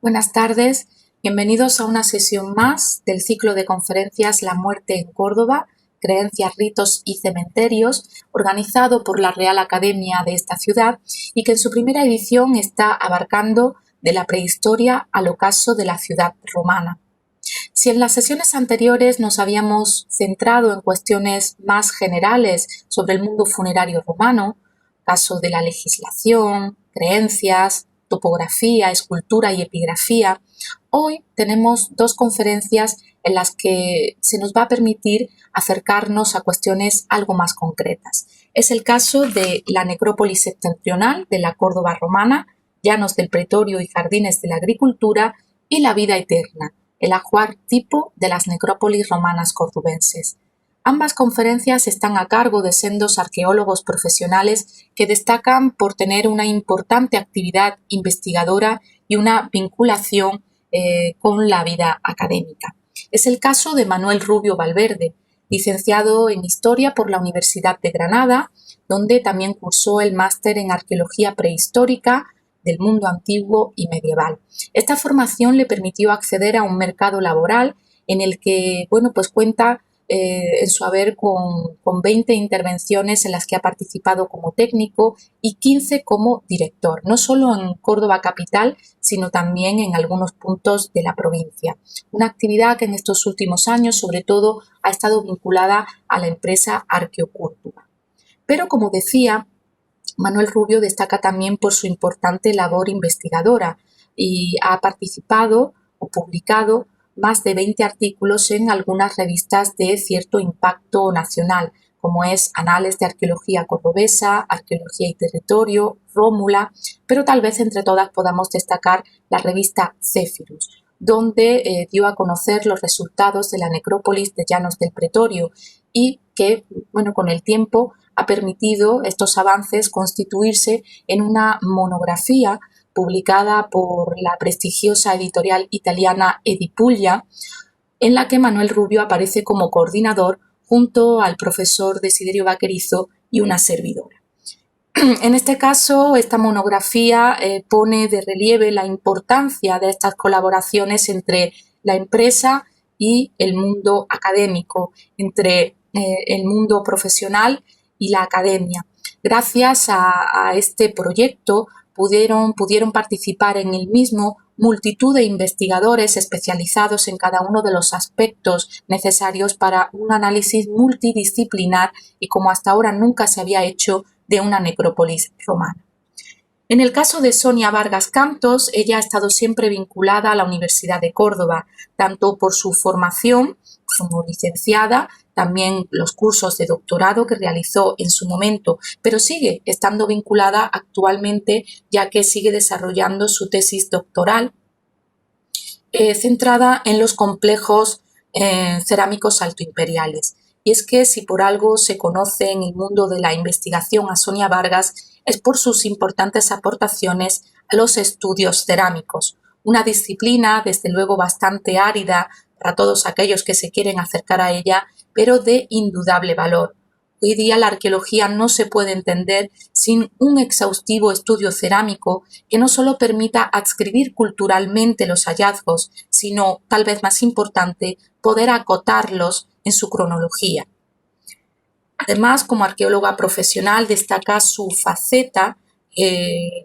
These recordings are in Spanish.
Buenas tardes, bienvenidos a una sesión más del ciclo de conferencias La muerte en Córdoba, creencias, ritos y cementerios, organizado por la Real Academia de esta ciudad y que en su primera edición está abarcando de la prehistoria al ocaso de la ciudad romana. Si en las sesiones anteriores nos habíamos centrado en cuestiones más generales sobre el mundo funerario romano, caso de la legislación, creencias, topografía, escultura y epigrafía, hoy tenemos dos conferencias en las que se nos va a permitir acercarnos a cuestiones algo más concretas. Es el caso de la necrópolis septentrional de la Córdoba romana, llanos del Pretorio y jardines de la agricultura, y la vida eterna, el ajuar tipo de las necrópolis romanas cordobenses. Ambas conferencias están a cargo de sendos arqueólogos profesionales que destacan por tener una importante actividad investigadora y una vinculación con la vida académica. Es el caso de Manuel Rubio Valverde, licenciado en Historia por la Universidad de Granada, donde también cursó el máster en Arqueología Prehistórica del mundo antiguo y medieval. Esta formación le permitió acceder a un mercado laboral en el que, cuenta en su haber con 20 intervenciones en las que ha participado como técnico y 15 como director, no solo en Córdoba capital, sino también en algunos puntos de la provincia. Una actividad que en estos últimos años, sobre todo, ha estado vinculada a la empresa Arqueocúrtuba. Pero, como decía, Manuel Rubio destaca también por su importante labor investigadora y ha participado o publicado más de 20 artículos en algunas revistas de cierto impacto nacional, como es Anales de Arqueología Cordobesa, Arqueología y Territorio, Rómula, pero tal vez entre todas podamos destacar la revista Céfirus, donde dio a conocer los resultados de la necrópolis de Llanos del Pretorio y que, con el tiempo ha permitido estos avances constituirse en una monografía publicada por la prestigiosa editorial italiana Edipuglia, en la que Manuel Rubio aparece como coordinador junto al profesor Desiderio Vaquerizo y una servidora. En este caso, esta monografía pone de relieve la importancia de estas colaboraciones entre la empresa y el mundo académico, entre el mundo profesional y la academia. Gracias a este proyecto pudieron participar en el mismo multitud de investigadores especializados en cada uno de los aspectos necesarios para un análisis multidisciplinar y como hasta ahora nunca se había hecho de una necrópolis romana. En el caso de Sonia Vargas Cantos, ella ha estado siempre vinculada a la Universidad de Córdoba, tanto por su formación como licenciada, también los cursos de doctorado que realizó en su momento, pero sigue estando vinculada actualmente ya que sigue desarrollando su tesis doctoral centrada en los complejos cerámicos altoimperiales. Y es que si por algo se conoce en el mundo de la investigación a Sonia Vargas es por sus importantes aportaciones a los estudios cerámicos, una disciplina desde luego bastante árida para todos aquellos que se quieren acercar a ella, pero de indudable valor. Hoy día la arqueología no se puede entender sin un exhaustivo estudio cerámico que no solo permita adscribir culturalmente los hallazgos, sino, tal vez más importante, poder acotarlos en su cronología. Además, como arqueóloga profesional, destaca su faceta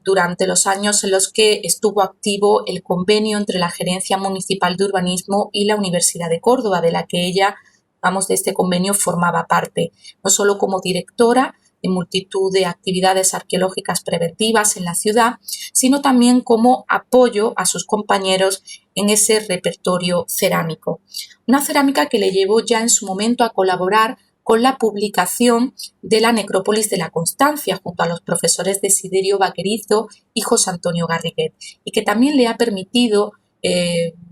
durante los años en los que estuvo activo el convenio entre la Gerencia Municipal de Urbanismo y la Universidad de Córdoba, de la que ella, de este convenio formaba parte, no solo como directora de multitud de actividades arqueológicas preventivas en la ciudad, sino también como apoyo a sus compañeros en ese repertorio cerámico. Una cerámica que le llevó ya en su momento a colaborar con la publicación de la Necrópolis de la Constancia junto a los profesores Desiderio Vaquerizo y José Antonio Garriguet, y que también le ha permitido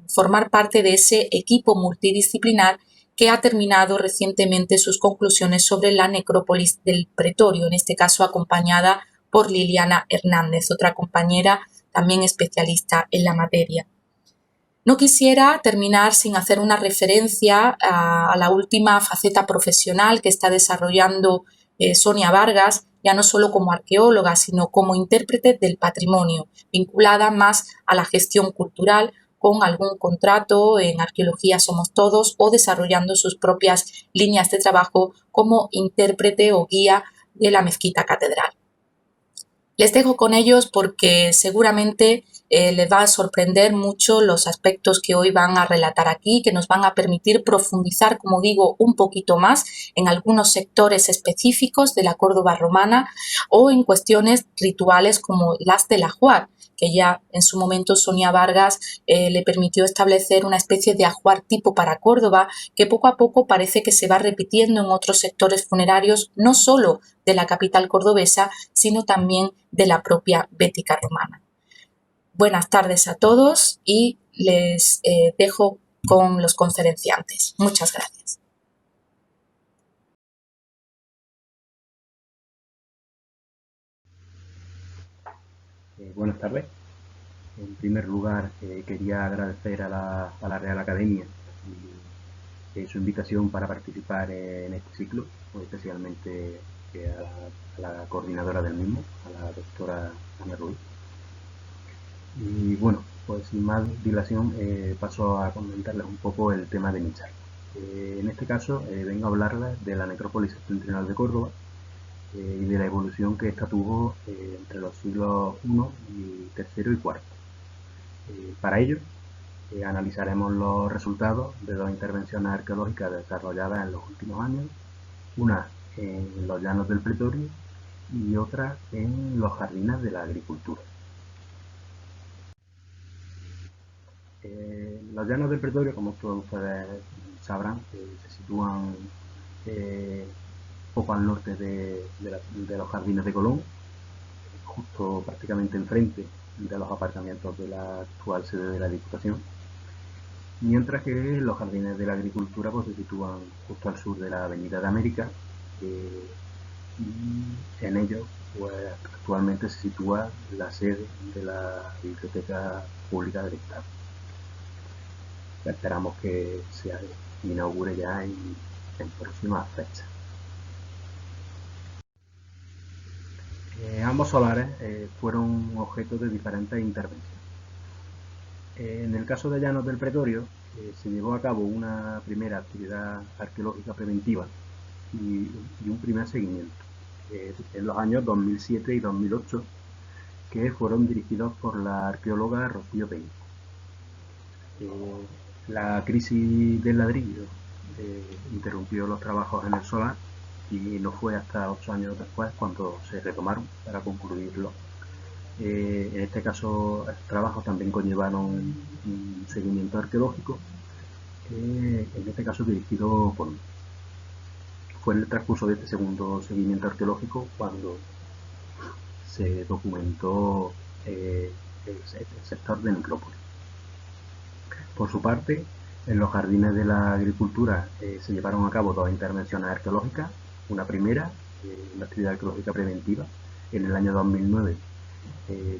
formar parte de ese equipo multidisciplinar que ha terminado recientemente sus conclusiones sobre la necrópolis del Pretorio, en este caso acompañada por Liliana Hernández, otra compañera también especialista en la materia. No quisiera terminar sin hacer una referencia a la última faceta profesional que está desarrollando Sonia Vargas, ya no solo como arqueóloga, sino como intérprete del patrimonio, vinculada más a la gestión cultural, con algún contrato en Arqueología Somos Todos o desarrollando sus propias líneas de trabajo como intérprete o guía de la Mezquita Catedral. Les dejo con ellos porque seguramente les va a sorprender mucho los aspectos que hoy van a relatar aquí, que nos van a permitir profundizar, como digo, un poquito más en algunos sectores específicos de la Córdoba romana o en cuestiones rituales como las del ajuar, que ya en su momento Sonia Vargas le permitió establecer una especie de ajuar tipo para Córdoba, que poco a poco parece que se va repitiendo en otros sectores funerarios, no solo de la capital cordobesa, sino también de la propia Bética romana. Buenas tardes a todos y les dejo con los conferenciantes. Muchas gracias. Buenas tardes. En primer lugar, quería agradecer a la Real Academia su invitación para participar en este ciclo, especialmente a la coordinadora del mismo, a la doctora Ana Ruiz. Y bueno, pues sin más dilación paso a comentarles un poco el tema de mi charla. En este caso vengo a hablarles de la necrópolis septentrional de Córdoba y de la evolución que ésta tuvo entre los siglos I y III y IV. Para ello, analizaremos los resultados de dos intervenciones arqueológicas desarrolladas en los últimos años, una en los llanos del Pretorio y otra en los jardines de la agricultura. Los llanos del Pretorio, como todos ustedes sabrán, se sitúan poco al norte de los jardines de Colón, justo prácticamente enfrente de los aparcamientos de la actual sede de la Diputación, mientras que los jardines de la agricultura pues, se sitúan justo al sur de la Avenida de América y en ellos pues, actualmente se sitúa la sede de la Biblioteca Pública del Estado. Esperamos que se inaugure ya en próximas fechas. Ambos solares fueron objeto de diferentes intervenciones. En el caso de Llanos del Pretorio, se llevó a cabo una primera actividad arqueológica preventiva y un primer seguimiento en los años 2007 y 2008, que fueron dirigidos por la arqueóloga Rocío Peña. La crisis del ladrillo interrumpió los trabajos en el solar y no fue hasta 8 años después cuando se retomaron para concluirlo. En este caso, estos trabajos también conllevaron un seguimiento arqueológico, en este caso dirigido por mí. Fue en el transcurso de este segundo seguimiento arqueológico cuando se documentó el sector de necrópolis. Por su parte, en los jardines de la agricultura se llevaron a cabo dos intervenciones arqueológicas. Una primera, una actividad arqueológica preventiva, en el año 2009,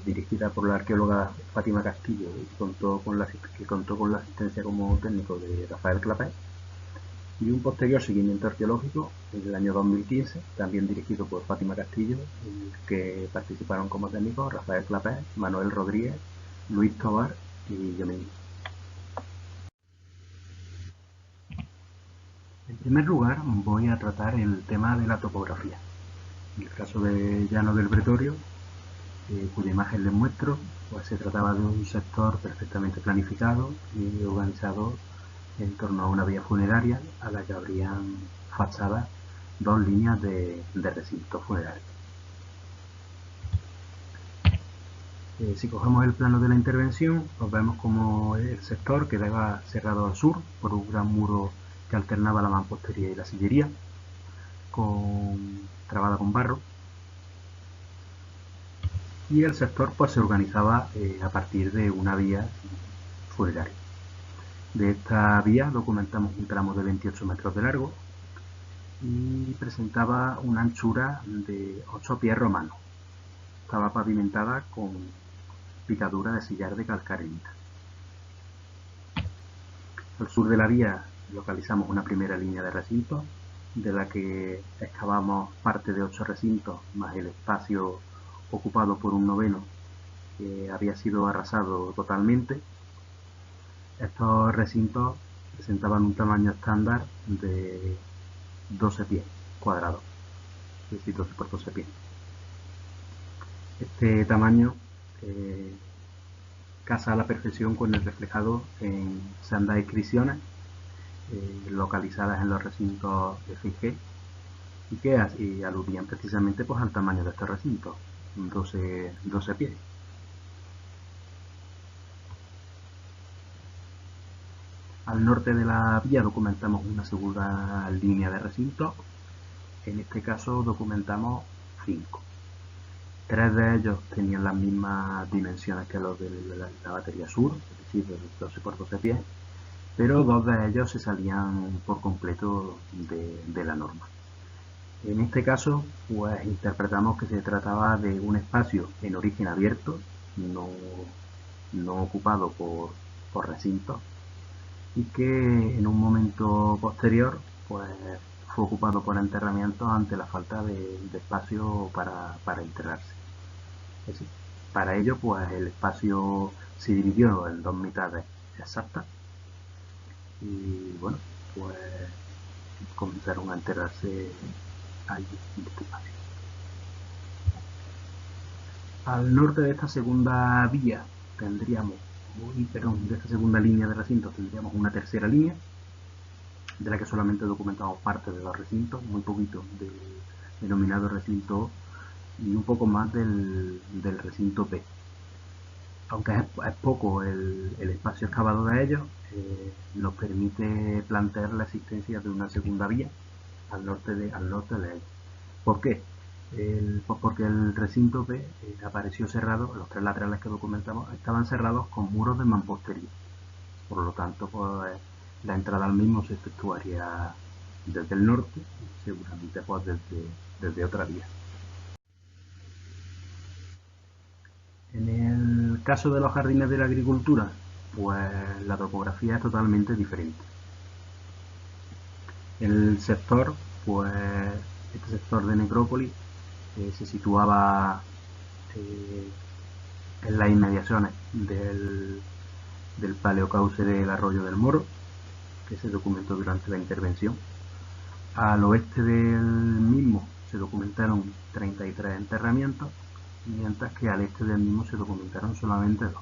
dirigida por la arqueóloga Fátima Castillo y que contó con la asistencia como técnico de Rafael Clapés, y un posterior seguimiento arqueológico en el año 2015, también dirigido por Fátima Castillo, en el que participaron como técnicos Rafael Clapés, Manuel Rodríguez, Luis Tobar y yo mismo. En primer lugar, voy a tratar el tema de la topografía. En el caso de Llano del Pretorio, cuya imagen les muestro, pues se trataba de un sector perfectamente planificado y organizado en torno a una vía funeraria a la que habrían fachadas dos líneas de recintos funerarios. Si cogemos el plano de la intervención, pues vemos como el sector quedaba cerrado al sur por un gran muro que alternaba la mampostería y la sillería, trabada con barro, y el sector pues se organizaba a partir de una vía funeraria. De esta vía documentamos un tramo de 28 metros de largo y presentaba una anchura de 8 pies romanos. Estaba pavimentada con picadura de sillar de calcarenita. Al sur de la vía localizamos una primera línea de recintos de la que excavamos parte de 8 recintos, más el espacio ocupado por un noveno que había sido arrasado totalmente. Estos recintos presentaban un tamaño estándar de 12 pies cuadrados, es decir, 12 por 12 pies. Este tamaño casa a la perfección con el reflejado en sendas inscripciones localizadas en los recintos F y G y aludían precisamente pues, al tamaño de estos recintos, 12 pies. Al norte de la vía documentamos una segunda línea de recintos, en este caso documentamos 5. 3 de ellos tenían las mismas dimensiones que los de la batería sur, es decir, de 12 por 12 pies, pero 2 de ellos se salían por completo de la norma. En este caso, pues interpretamos que se trataba de un espacio en origen abierto, no ocupado por recintos, y que en un momento posterior pues fue ocupado por enterramientos ante la falta de espacio para enterrarse. Es decir, para ello pues el espacio se dividió en 2 mitades exactas y bueno, pues comenzaron a enterrarse allí en este espacio. Al norte de esta segunda vía tendríamos, de esta segunda línea de recintos tendríamos una tercera línea, de la que solamente documentamos parte de los recintos, muy poquito del denominado recinto O y un poco más del recinto P. Aunque es poco el espacio excavado de ellos, nos permite plantear la existencia de una segunda vía al norte de ellos. ¿Por qué? Pues porque el recinto P apareció cerrado, los 3 laterales que documentamos estaban cerrados con muros de mampostería. Por lo tanto, pues, la entrada al mismo se efectuaría desde el norte y seguramente pues, desde otra vía. En el caso de los jardines de la agricultura, pues la topografía es totalmente diferente. El sector, pues este sector de necrópolis se situaba en las inmediaciones del paleocauce del arroyo del Moro, que se documentó durante la intervención. Al oeste del mismo se documentaron 33 enterramientos, mientras que al este del mismo se documentaron solamente 2.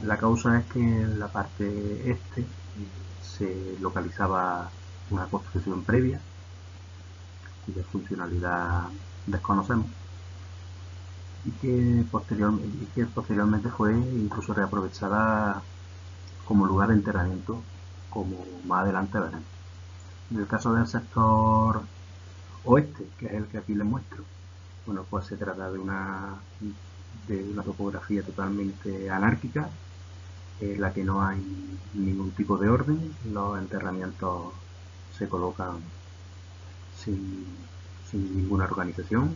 La causa es que en la parte este se localizaba una construcción previa, cuya funcionalidad desconocemos, y que posteriormente fue incluso reaprovechada como lugar de enterramiento, como más adelante veremos. En el caso del sector oeste, que es el que aquí les muestro, bueno, pues se trata de una topografía totalmente anárquica, en la que no hay ningún tipo de orden, los enterramientos se colocan sin ninguna organización,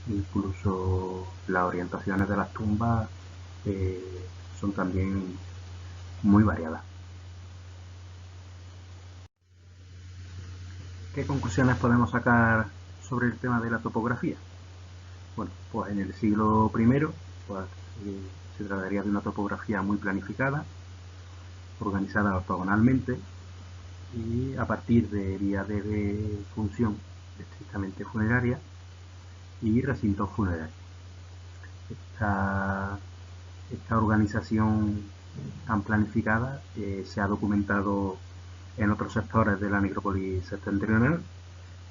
incluso las orientaciones de las tumbas son también muy variadas. ¿Qué conclusiones podemos sacar sobre el tema de la topografía? Bueno, pues en el siglo I pues, se trataría de una topografía muy planificada, organizada ortogonalmente y a partir de vías de función estrictamente funeraria y recintos funerarios. Esta organización tan planificada se ha documentado en otros sectores de la necrópolis septentrional,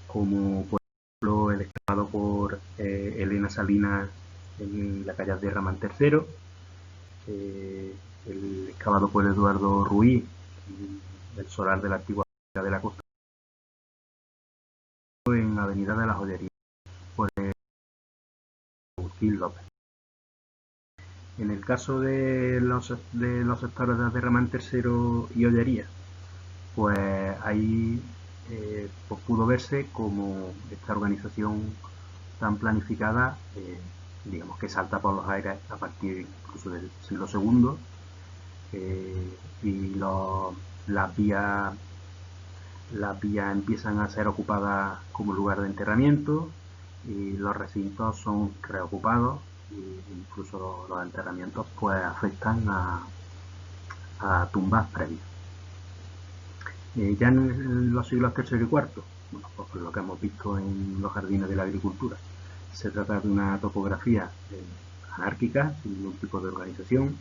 como por ejemplo el excavado por Elena Salinas en la calle de Ramán III, el excavado por Eduardo Ruiz en el solar de la antigua de la Costa, en Avenida de la Joyería por Agustín López. En el caso de los sectores de Ramán III y Ollería, pues ahí pues pudo verse como esta organización tan planificada, digamos que salta por los aires a partir incluso del siglo II, y las vías las vías empiezan a ser ocupadas como lugar de enterramiento y los recintos son reocupados e incluso los enterramientos pues afectan a tumbas previas. Ya en los siglos III y IV, bueno, pues por lo que hemos visto en los jardines de la agricultura, se trata de una topografía anárquica, sin ningún tipo de organización.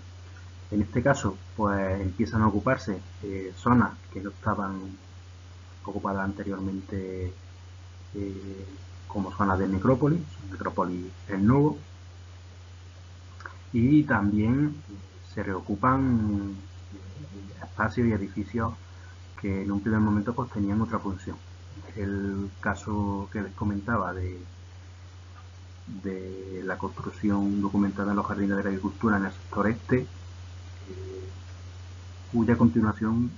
En este caso, pues empiezan a ocuparse zonas que no estaban ocupadas anteriormente como zonas de necrópolis en nuevo, y también se reocupan espacios y edificios que en un primer momento pues tenían otra función. El caso que les comentaba de la construcción documentada en los jardines de la agricultura en el sector este, cuya continuación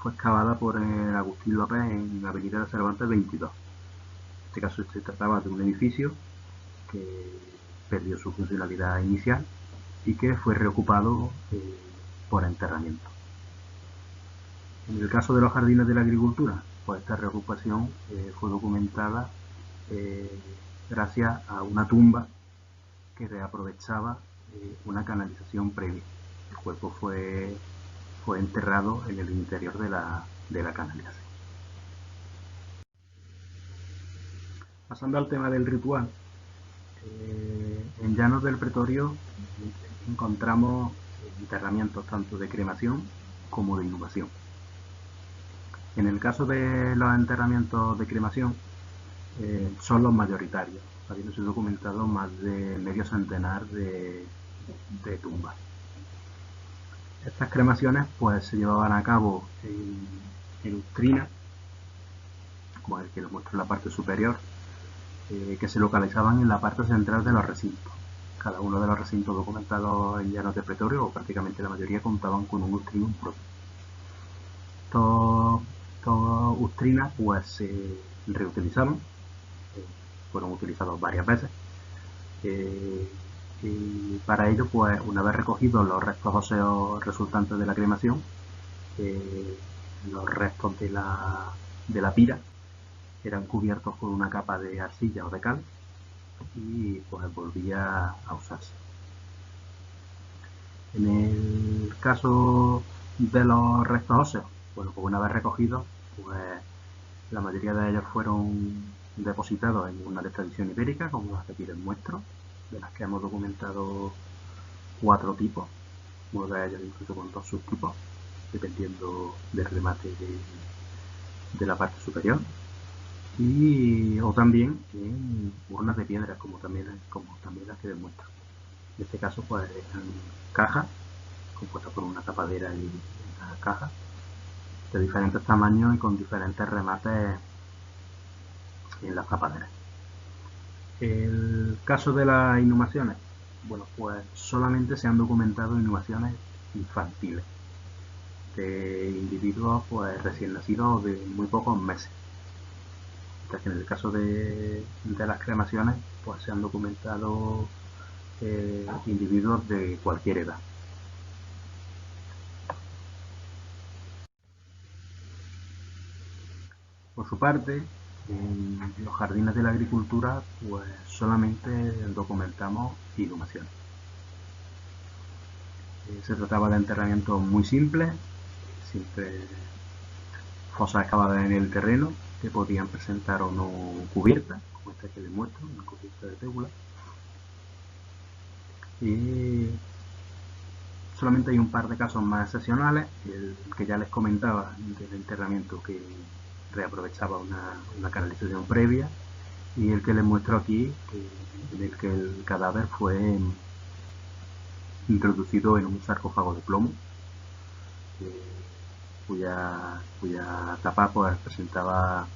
fue excavada por Agustín López en la avenida de Cervantes 22. En este caso se trataba de un edificio que perdió su funcionalidad inicial y que fue reocupado por enterramiento. En el caso de los jardines de la agricultura, pues esta reocupación fue documentada gracias a una tumba que reaprovechaba una canalización previa. El cuerpo fue enterrado en el interior de la canalización. Pasando al tema del ritual, en Llanos del Pretorio encontramos enterramientos tanto de cremación como de inhumación. En el caso de los enterramientos de cremación, son los mayoritarios, habiéndose documentado más de medio centenar de tumbas. Estas cremaciones pues se llevaban a cabo en Ustrina, como el que lo muestro en la parte superior, que se localizaban en la parte central de los recintos. Cada uno de los recintos documentados en Llanos del Pretorio, o prácticamente la mayoría, contaban con un ustrinum propio. Estos ustrinas pues se reutilizaron, fueron utilizados varias veces, y para ello, pues una vez recogidos los restos óseos resultantes de la cremación, los restos de la pira eran cubiertos con una capa de arcilla o de cal y pues volvía a usarse. En el caso de los restos óseos, bueno, pues una vez recogidos, pues la mayoría de ellos fueron depositados en urnas de tradición ibérica, como las que aquí les muestro, de las que hemos documentado 4 tipos, uno de ellos incluso con 2 subtipos, dependiendo del remate de la parte superior, o también en urnas de piedra, como también las que les muestro. En este caso, pues eran cajas compuestas por una tapadera y una caja de diferentes tamaños y con diferentes remates en las tapaderas. El caso de las inhumaciones, bueno, pues solamente se han documentado inhumaciones infantiles de individuos pues recién nacidos de muy pocos meses. Mientras que en el caso de las cremaciones, pues se han documentado individuos de cualquier edad. Por su parte, en los jardines de la agricultura, pues solamente documentamos inhumaciones. Se trataba de enterramientos muy simples, siempre fosas excavadas en el terreno, que podían presentar o no cubierta, como esta que les muestro, una cubierta de tébula. Y solamente hay un par de casos más excepcionales, el que ya les comentaba del enterramiento que reaprovechaba una canalización previa, y el que les muestro aquí, en el que el cadáver fue introducido en un sarcófago de plomo, cuya tapa pues presentaba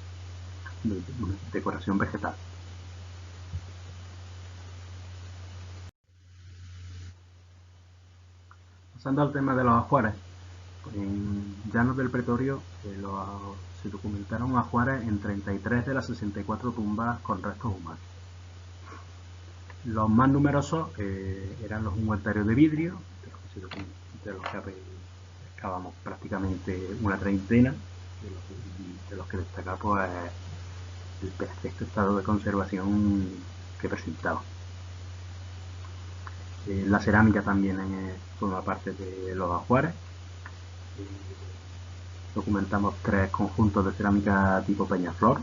decoración vegetal. Pasando al tema de los ajuares, en Llanos del Pretorio se documentaron ajuares en 33 de las 64 tumbas con restos humanos. Los más numerosos eran los ungüentarios de vidrio, de los que excavamos prácticamente una treintena, de los que destaca pues el perfecto estado de conservación que presentaba. La cerámica también forma parte de los ajuares. Documentamos 3 conjuntos de cerámica tipo Peñaflor,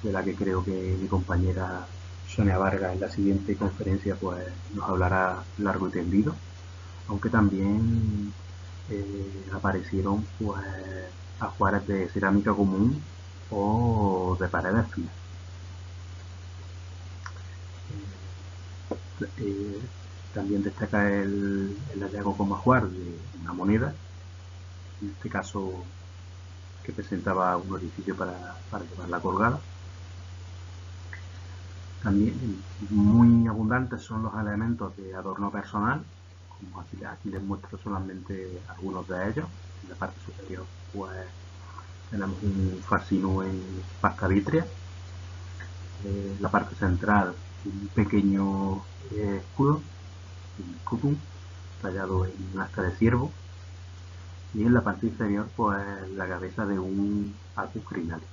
de la que creo que mi compañera Sonia Vargas en la siguiente conferencia pues nos hablará largo y tendido, aunque también aparecieron pues ajuares de cerámica común o de paredes finas. También destaca el hallazgo como ajuar de una moneda, en este caso que presentaba un orificio para llevarla colgada. También muy abundantes son los elementos de adorno personal, como aquí les muestro solamente algunos de ellos. En la parte superior pues tenemos un fascino en pasta vitrea, en la parte central un pequeño escudo, un escutum, tallado en asta de ciervo, y en la parte inferior pues la cabeza de un apus crinale.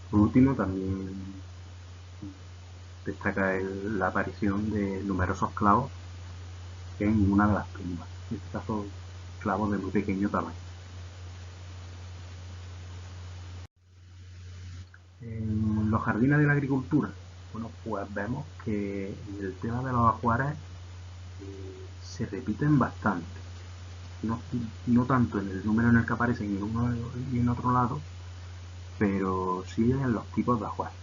Por último también destaca la aparición de numerosos clavos en una de las tumbas, en este caso clavos de muy pequeño tamaño. En los jardines de la agricultura, bueno, pues vemos que en el tema de los ajuares se repiten bastante, no tanto en el número en el que aparecen en uno y en otro lado, pero sí en los tipos de ajuares.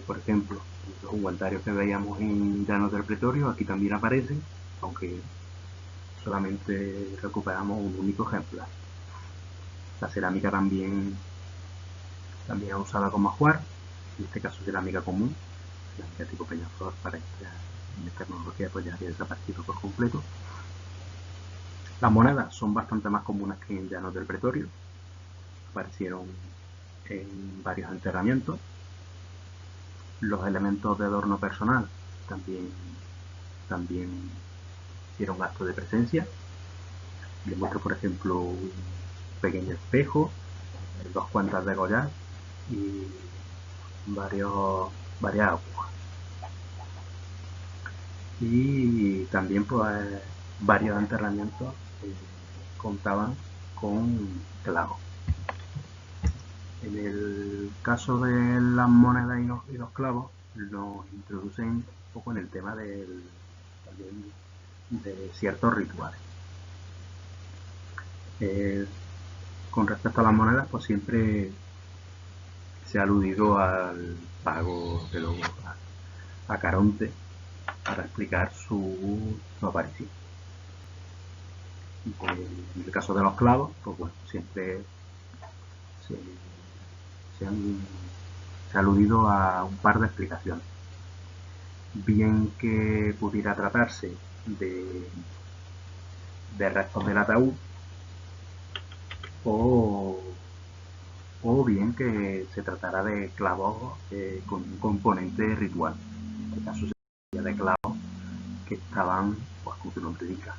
Por ejemplo, los ungüentarios que veíamos en Llanos del Pretorio aquí también aparecen, aunque solamente recuperamos un único ejemplar. La cerámica también es usada como ajuar, en este caso cerámica común, cerámica tipo Peñaflor para esta tecnología pues ya había desaparecido por completo. Las monedas son bastante más comunes que en Llanos del Pretorio, aparecieron en varios enterramientos. Los elementos de adorno personal también hicieron acto de presencia. Les muestro, por ejemplo, un pequeño espejo, 2 cuentas de collar y varias agujas. Y también pues varios enterramientos contaban con clavos. En el caso de las monedas y los clavos, nos introducen un poco en el tema también de ciertos rituales. Con respecto a las monedas, pues siempre se ha aludido al pago de a Caronte para explicar su aparición. En el caso de los clavos, pues bueno, siempre se ha aludido a un par de explicaciones. Bien que pudiera tratarse de restos del ataúd, o bien que se tratara de clavos con un componente ritual. En este caso sería de clavos que estaban, pues como su nombre indica,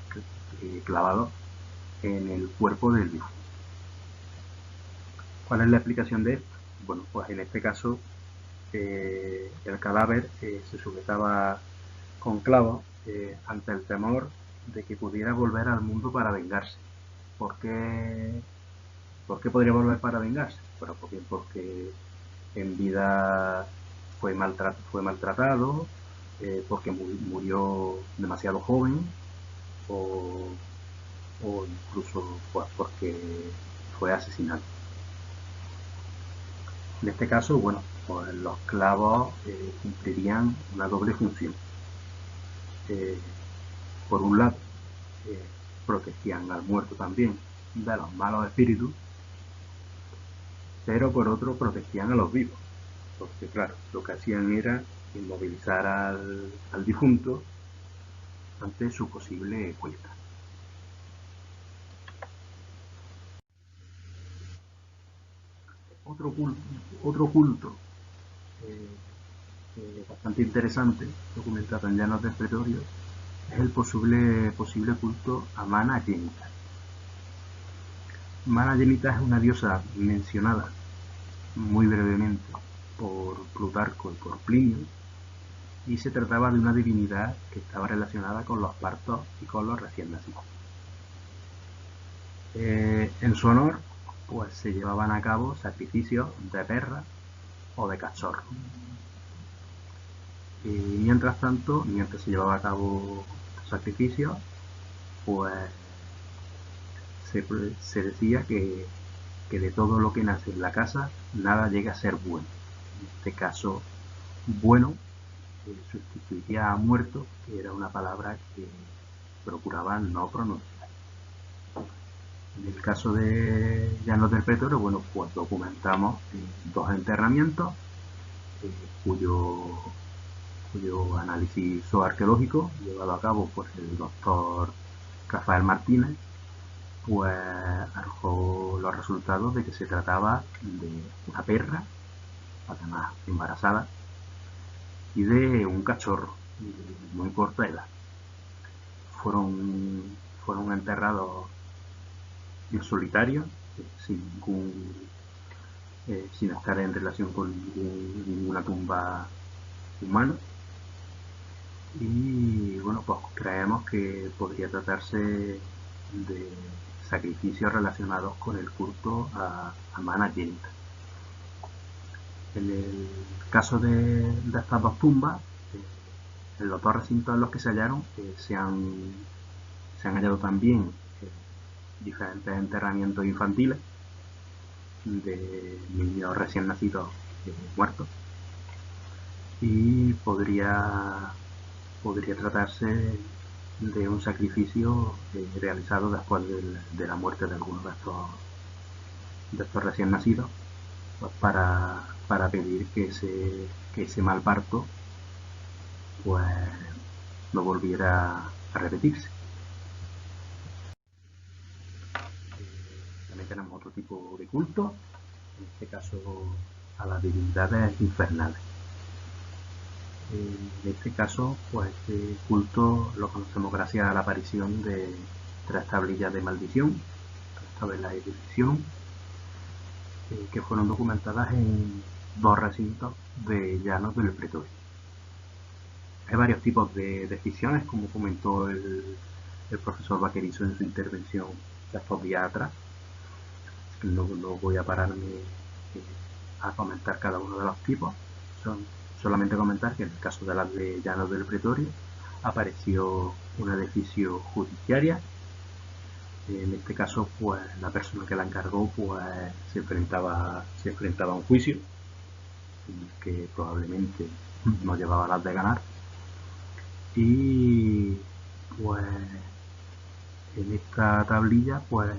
clavados en el cuerpo del difunto. ¿Cuál es la explicación de esto? Bueno, pues en este caso el cadáver se sujetaba con clavos ante el temor de que pudiera volver al mundo para vengarse. ¿Por qué podría volver para vengarse? Bueno, pues bien porque en vida fue maltratado, porque murió demasiado joven, o incluso pues, porque fue asesinado. En este caso, bueno, pues los clavos cumplirían una doble función. Por un lado, protegían al muerto también de los malos espíritus, pero por otro protegían a los vivos, porque claro, lo que hacían era inmovilizar al difunto ante su posible vuelta. Otro culto bastante interesante, documentado en Llanos del Pretorio, es el posible culto a Mana Genita. Mana Genita es una diosa mencionada muy brevemente por Plutarco y por Plinio, y se trataba de una divinidad que estaba relacionada con los partos y con los recién nacidos. En su honor, pues se llevaban a cabo sacrificios de perras o de cachorros. Y mientras tanto, mientras se llevaba a cabo los sacrificios, pues se decía que de todo lo que nace en la casa, nada llega a ser bueno. En este caso, bueno sustituiría a muerto, que era una palabra que procuraban no pronunciar. En el caso de Llanos del Pretorio, bueno, pues documentamos dos enterramientos cuyo análisis zooarqueológico, llevado a cabo por el doctor Rafael Martínez, pues arrojó los resultados de que se trataba de una perra, además embarazada, y de un cachorro de muy corta edad. Fueron enterrados en solitario, sin estar en relación con ninguna tumba humana. Y bueno, pues creemos que podría tratarse de sacrificios relacionados con el culto a Mana Genita. En el caso de estas dos tumbas, en los dos recintos en los que se hallaron, se han hallado también diferentes enterramientos infantiles de niños recién nacidos muertos, y podría tratarse de un sacrificio realizado después de la muerte de algunos de estos recién nacidos, pues para pedir que ese mal parto pues no volviera a repetirse. También tenemos otro tipo de culto, en este caso a las divinidades infernales. En este caso, pues este culto lo conocemos gracias a la aparición de 3 tablillas de maldición, 3 tablas de maldición, que fueron documentadas en 2 recintos de Llanos del Pretorio. Hay varios tipos de decisiones, como comentó el profesor Vaquerizo en su intervención de estos días atrás. No voy a pararme a comentar cada uno de los tipos. Solamente comentar que en el caso de las de Llanos del Pretorio apareció una decisión judiciaria. En este caso, pues la persona que la encargó pues se enfrentaba a un juicio que probablemente no llevaba las de ganar, y pues en esta tablilla pues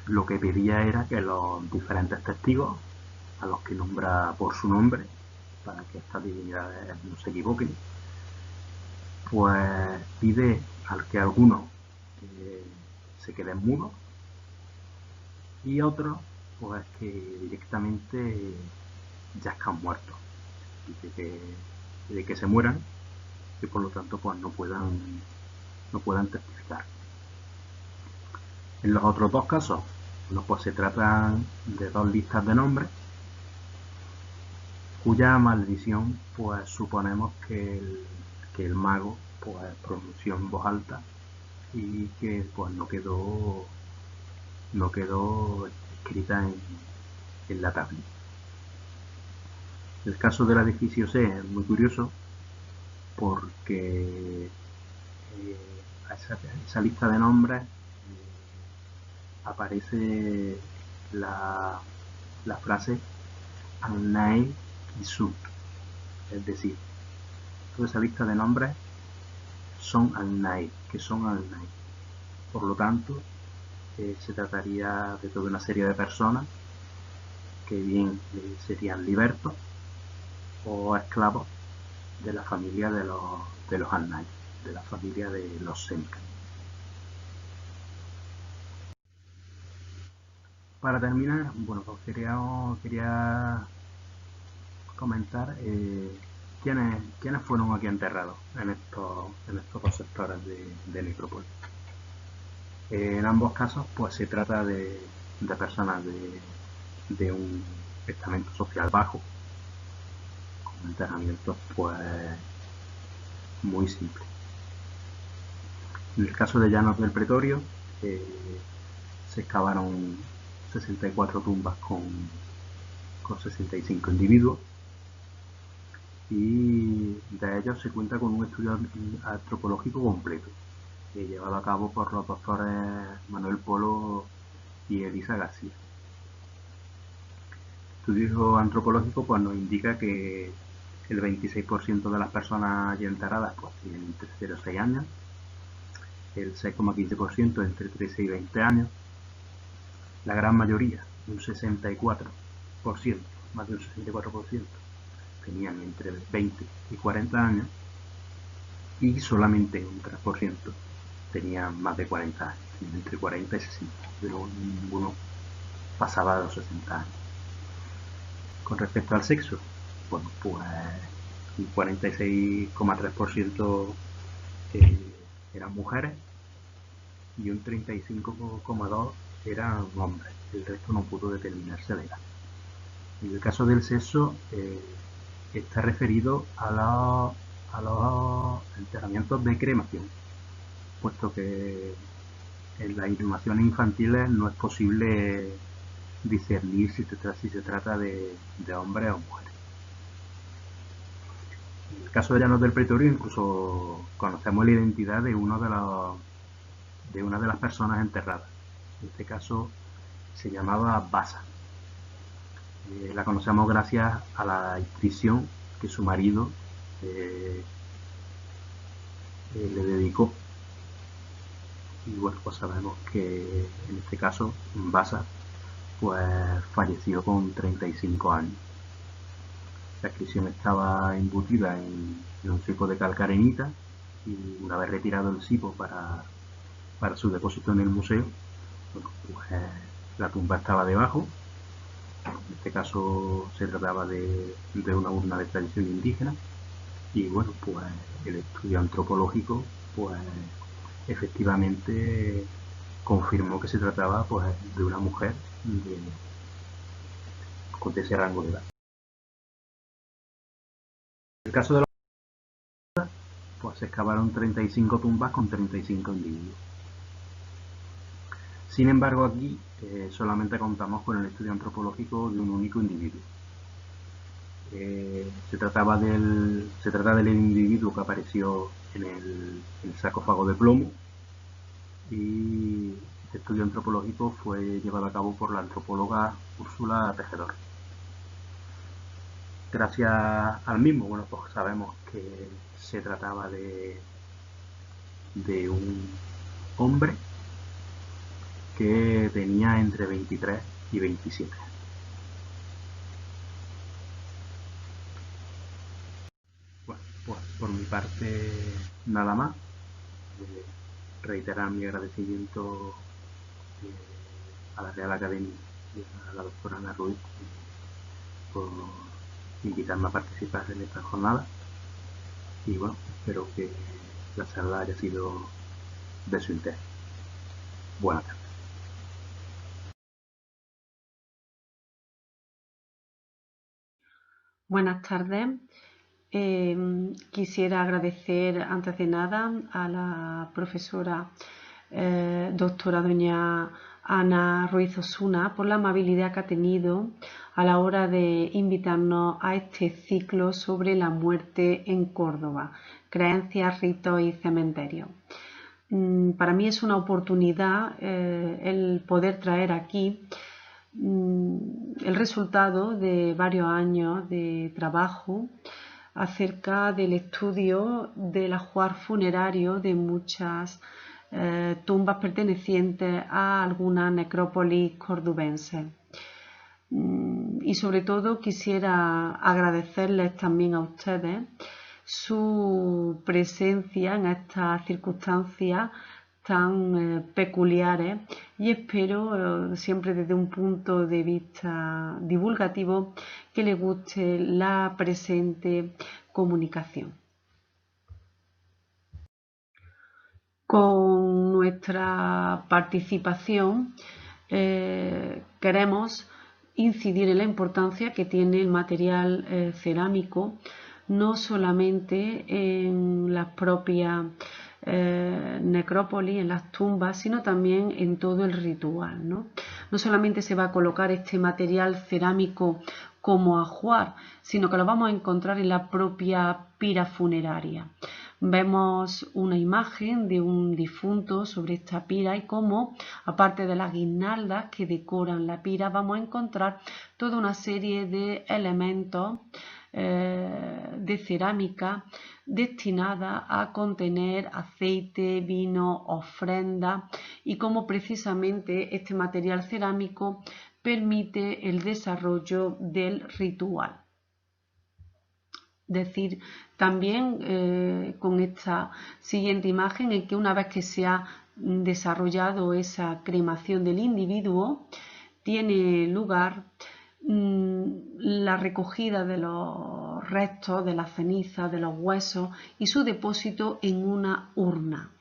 lo que pedía era que los diferentes testigos, a los que nombra por su nombre para que estas divinidades no se equivoquen, pues pide al que algunos se queden mudos y otros pues que directamente yazcan muertos, y de que se mueran y por lo tanto pues no puedan testificar. En los otros dos casos, bueno, pues se tratan de dos listas de nombres cuya maldición pues suponemos que el mago pues pronunció en voz alta y que pues no quedó escrita en la tablilla. El caso del edificio C es muy curioso porque a esa lista de nombres aparece la frase Annai Kisut, es decir, toda esa lista de nombres son Annai, que son Annai. Por lo tanto, se trataría de toda una serie de personas que bien serían libertos o esclavos de la familia de los Annai, de la familia de los Semka. Para terminar, bueno, pues quería comentar ¿quiénes fueron aquí enterrados en estos dos sectores de necrópolis? En ambos casos, pues se trata de personas de un estamento social bajo, con enterramientos pues muy simples. En el caso de Llanos del Pretorio, se excavaron 64 tumbas con 65 individuos, y de ellos se cuenta con un estudio antropológico completo, llevado a cabo por los doctores Manuel Polo y Elisa García. El estudio antropológico pues, nos indica que el 26% de las personas allí enterradas pues, tienen entre 0 y 6 años, el 6,15% entre 13 y 20 años, la gran mayoría, un 64%, más de un 64%, tenían entre 20 y 40 años, y solamente un 3% tenían más de 40 años, entre 40 y 60, pero ninguno pasaba de los 60 años. Con respecto al sexo, bueno, pues un 46,3% eran mujeres y un 35,2% eran hombres. El resto no pudo determinarse la edad. En el caso del sexo, está referido a los enterramientos de cremación, puesto que en las inhumaciones infantiles no es posible discernir si se trata de hombres o mujeres. En el caso de Llanos del Pretorio, incluso conocemos la identidad de una de las personas enterradas. En este caso se llamaba Basa. La conocemos gracias a la inscripción que su marido le dedicó. Y bueno, pues sabemos que en este caso Basa pues falleció con 35 años. La inscripción estaba embutida en un cipo de calcarenita, y una vez retirado el cipo para su depósito en el museo, bueno, pues la tumba estaba debajo. En este caso se trataba de una urna de tradición indígena, y bueno, pues el estudio antropológico pues efectivamente confirmó que se trataba pues de una mujer con ese rango de edad. En el caso de los pues se excavaron 35 tumbas con 35 individuos. Sin embargo, aquí solamente contamos con el estudio antropológico de un único individuo. Se trata del individuo que apareció en el sarcófago de plomo, y este estudio antropológico fue llevado a cabo por la antropóloga Úrsula Tejedor. Gracias al mismo, bueno, pues sabemos que se trataba de un hombre que tenía entre 23 y 27. Bueno, pues por mi parte nada más. Reiterar mi agradecimiento a la Real Academia y a la doctora Ana Ruiz por invitarme a participar en esta jornada, y bueno, espero que la charla haya sido de su interés. Buenas tardes. Buenas tardes. Quisiera agradecer antes de nada a la profesora doctora doña Ana Ruiz Osuna por la amabilidad que ha tenido a la hora de invitarnos a este ciclo sobre la muerte en Córdoba, creencias, ritos y cementerios. Para mí es una oportunidad el poder traer aquí el resultado de varios años de trabajo acerca del estudio del ajuar funerario de muchas tumbas pertenecientes a algunas necrópolis cordobenses. Y sobre todo quisiera agradecerles también a ustedes su presencia en estas circunstancias tan peculiares, y espero siempre desde un punto de vista divulgativo que les guste la presente comunicación. Con nuestra participación queremos incidir en la importancia que tiene el material cerámico, no solamente en las propias necrópolis, en las tumbas, sino también en todo el ritual, ¿no? No solamente se va a colocar este material cerámico como ajuar, sino que lo vamos a encontrar en la propia pira funeraria. Vemos una imagen de un difunto sobre esta pira y cómo, aparte de las guirnaldas que decoran la pira, vamos a encontrar toda una serie de elementos de cerámica destinada a contener aceite, vino, ofrenda, y cómo precisamente este material cerámico permite el desarrollo del ritual. Decir también con esta siguiente imagen en que una vez que se ha desarrollado esa cremación del individuo, tiene lugar la recogida de los restos, de las cenizas, de los huesos y su depósito en una urna.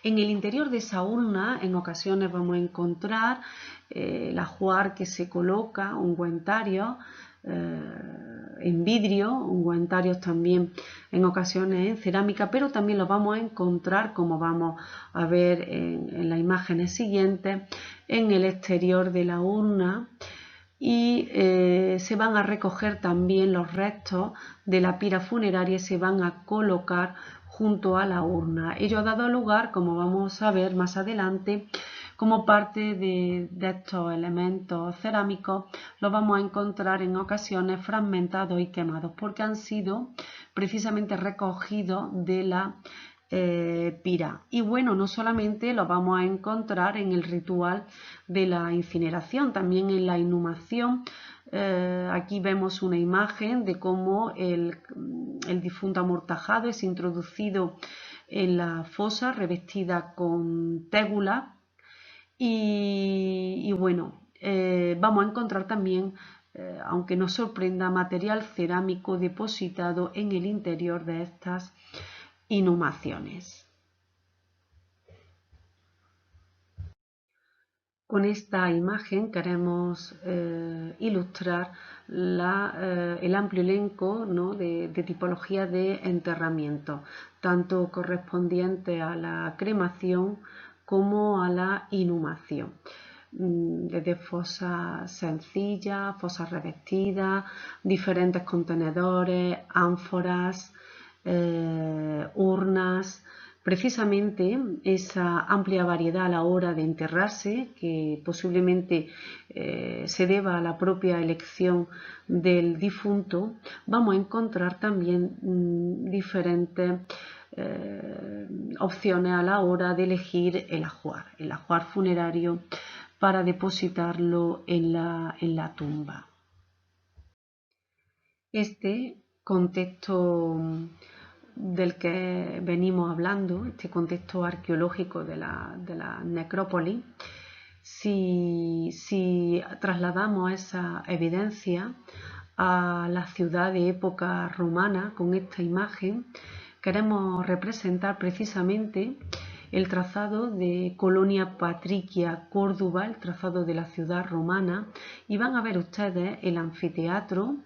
En el interior de esa urna en ocasiones vamos a encontrar el ajuar que se coloca, ungüentarios en vidrio, ungüentarios también en ocasiones en cerámica, pero también los vamos a encontrar, como vamos a ver en las imágenes siguientes, en el exterior de la urna, y se van a recoger también los restos de la pira funeraria y se van a colocar junto a la urna. Ello ha dado lugar, como vamos a ver más adelante, como parte de estos elementos cerámicos, los vamos a encontrar en ocasiones fragmentados y quemados, porque han sido precisamente recogidos de la pira. Y bueno, no solamente los vamos a encontrar en el ritual de la incineración, también en la inhumación. Aquí vemos una imagen de cómo el difunto amortajado es introducido en la fosa revestida con tégula. Y bueno, vamos a encontrar también, aunque nos sorprenda, material cerámico depositado en el interior de estas inhumaciones. Con esta imagen queremos ilustrar el amplio elenco, ¿no?, de tipología de enterramiento, tanto correspondiente a la cremación como a la inhumación, desde fosas sencillas, fosas revestidas, diferentes contenedores, ánforas, urnas. Precisamente esa amplia variedad a la hora de enterrarse, que posiblemente se deba a la propia elección del difunto, vamos a encontrar también diferentes opciones a la hora de elegir el ajuar funerario para depositarlo en la tumba. Este contexto del que venimos hablando, este contexto arqueológico de la necrópolis, si trasladamos esa evidencia a la ciudad de época romana con esta imagen, queremos representar precisamente el trazado de Colonia Patricia Córdoba, el trazado de la ciudad romana, y van a ver ustedes el anfiteatro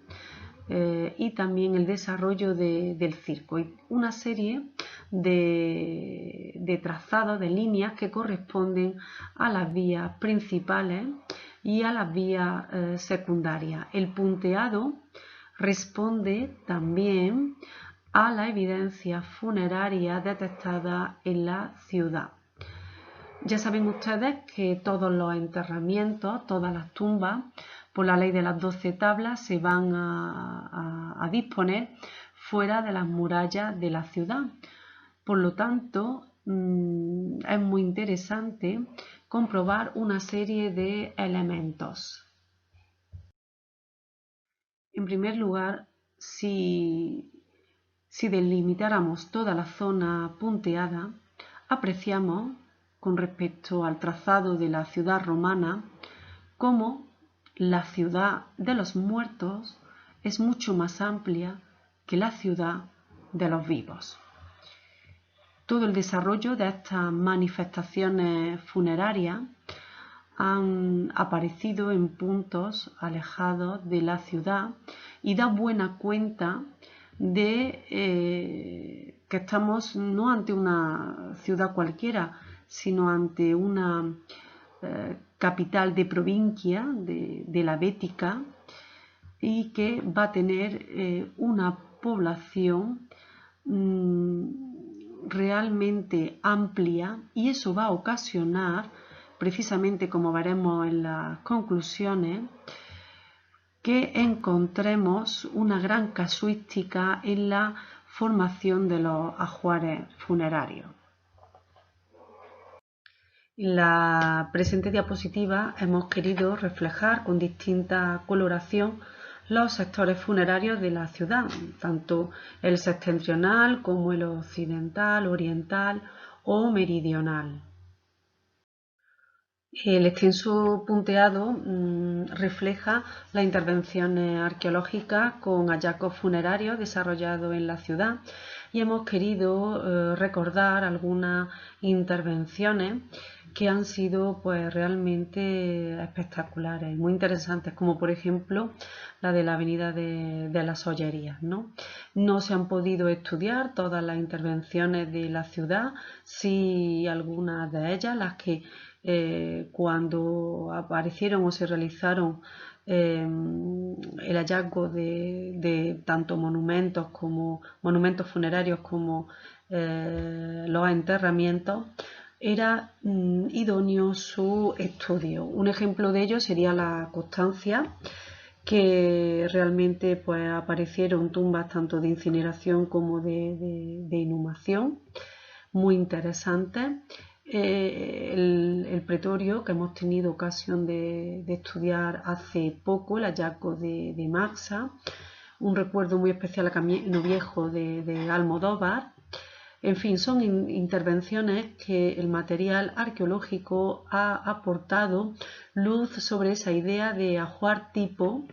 y también el desarrollo del circo, y una serie de trazados, de líneas que corresponden a las vías principales y a las vías secundarias. El punteado responde también a la evidencia funeraria detectada en la ciudad. Ya saben ustedes que todos los enterramientos, todas las tumbas, por la ley de las 12 tablas, se van a disponer fuera de las murallas de la ciudad. Por lo tanto, es muy interesante comprobar una serie de elementos. En primer lugar, si delimitáramos toda la zona punteada, apreciamos, con respecto al trazado de la ciudad romana, cómo la ciudad de los muertos es mucho más amplia que la ciudad de los vivos. Todo el desarrollo de estas manifestaciones funerarias han aparecido en puntos alejados de la ciudad y da buena cuenta de que estamos no ante una ciudad cualquiera, sino ante una capital de provincia de la Bética, y que va a tener una población realmente amplia, y eso va a ocasionar, precisamente como veremos en las conclusiones, que encontremos una gran casuística en la formación de los ajuares funerarios. En la presente diapositiva hemos querido reflejar con distinta coloración los sectores funerarios de la ciudad, tanto el septentrional como el occidental, oriental o meridional. El extenso punteado refleja las intervenciones arqueológicas con hallazgos funerarios desarrollados en la ciudad, y hemos querido recordar algunas intervenciones que han sido pues realmente espectaculares, muy interesantes, como por ejemplo la de la Avenida de las Ollerías, ¿no? No se han podido estudiar todas las intervenciones de la ciudad, sí algunas de ellas, las que cuando aparecieron o se realizaron el hallazgo de tanto monumentos funerarios como los enterramientos, era idóneo su estudio. Un ejemplo de ello sería la Constancia, que realmente pues aparecieron tumbas tanto de incineración como de inhumación, muy interesantes. El pretorio, que hemos tenido ocasión de estudiar hace poco, el hallazgo de Maxa, un recuerdo muy especial a Camino Viejo de Almodóvar. En fin, son intervenciones que el material arqueológico ha aportado luz sobre esa idea de ajuar tipo.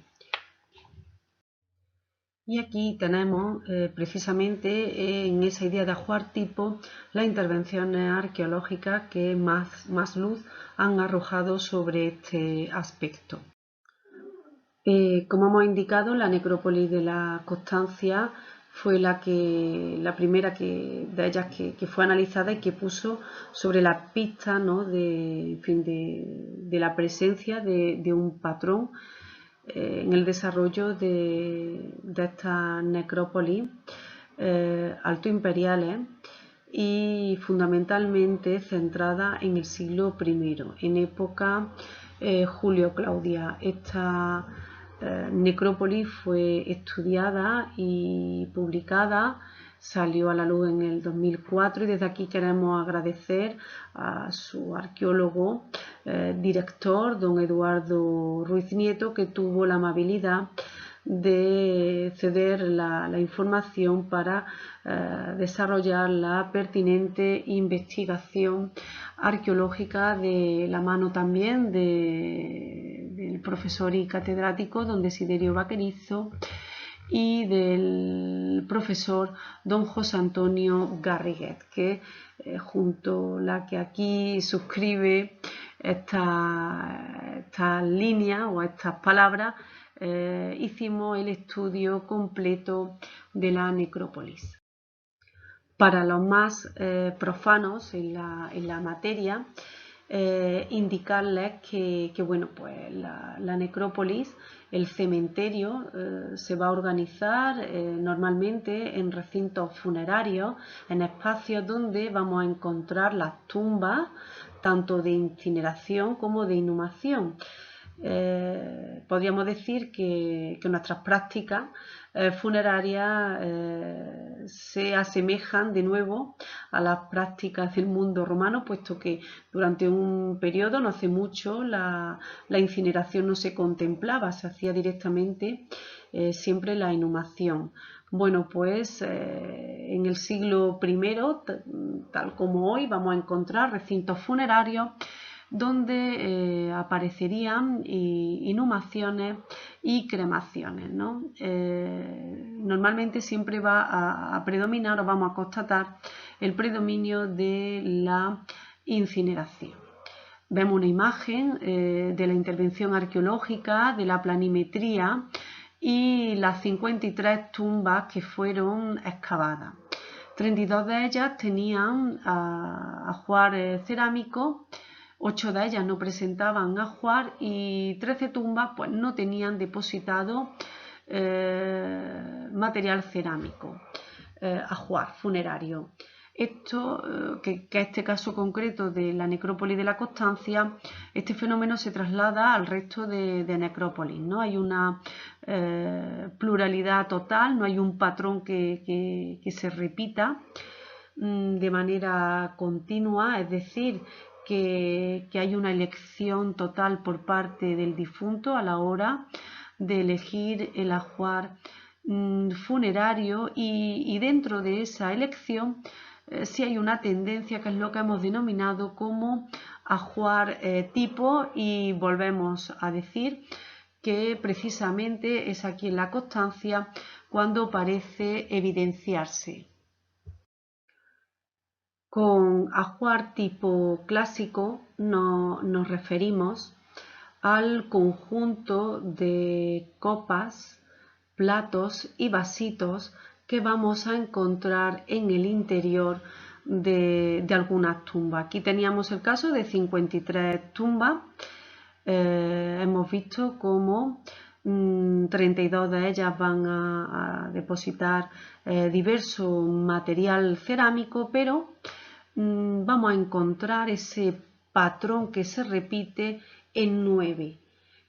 Y aquí tenemos precisamente en esa idea de ajuar tipo las intervenciones arqueológicas que más luz han arrojado sobre este aspecto. Como hemos indicado, la necrópolis de la Constancia fue la primera de ellas que fue analizada y que puso sobre la pista, ¿no?, de la presencia de un patrón en el desarrollo de estas necrópolis altoimperiales, y fundamentalmente centrada en el siglo I, en época Julio-Claudia. Esta necrópolis fue estudiada y publicada, salió a la luz en el 2004, y desde aquí queremos agradecer a su arqueólogo director, don Eduardo Ruiz Nieto, que tuvo la amabilidad de ceder la información para desarrollar la pertinente investigación arqueológica, de la mano también del profesor y catedrático don Desiderio Vaquerizo y del profesor don José Antonio Garriguet, que junto a la que aquí suscribe esta línea o estas palabras, hicimos el estudio completo de la necrópolis. Para los más profanos en la materia, indicarles que bueno, pues la necrópolis, el cementerio, se va a organizar normalmente en recintos funerarios, en espacios donde vamos a encontrar las tumbas tanto de incineración como de inhumación. Podríamos decir que nuestras prácticas funerarias se asemejan de nuevo a las prácticas del mundo romano, puesto que durante un periodo, no hace mucho, la incineración no se contemplaba, se hacía directamente siempre la inhumación. Bueno, pues en el siglo I, tal como hoy, vamos a encontrar recintos funerarios donde aparecerían inhumaciones y cremaciones, ¿no? Normalmente siempre va a predominar, o vamos a constatar, el predominio de la incineración. Vemos una imagen de la intervención arqueológica, de la planimetría y las 53 tumbas que fueron excavadas. 32 de ellas tenían ajuar cerámico, 8 de ellas no presentaban ajuar y 13 tumbas pues, no tenían depositado material cerámico, ajuar funerario. Esto, que este caso concreto de la necrópolis de la Constancia, este fenómeno se traslada al resto de necrópolis, ¿no? Hay una pluralidad total, no hay un patrón que se repita de manera continua, es decir, que hay una elección total por parte del difunto a la hora de elegir el ajuar funerario y dentro de esa elección sí hay una tendencia que es lo que hemos denominado como ajuar tipo y volvemos a decir que precisamente es aquí en la Constancia cuando parece evidenciarse. Con ajuar tipo clásico nos referimos al conjunto de copas, platos y vasitos que vamos a encontrar en el interior de algunas tumbas. Aquí teníamos el caso de 53 tumbas. Hemos visto cómo 32 de ellas van a depositar diverso material cerámico, pero vamos a encontrar ese patrón que se repite en 9.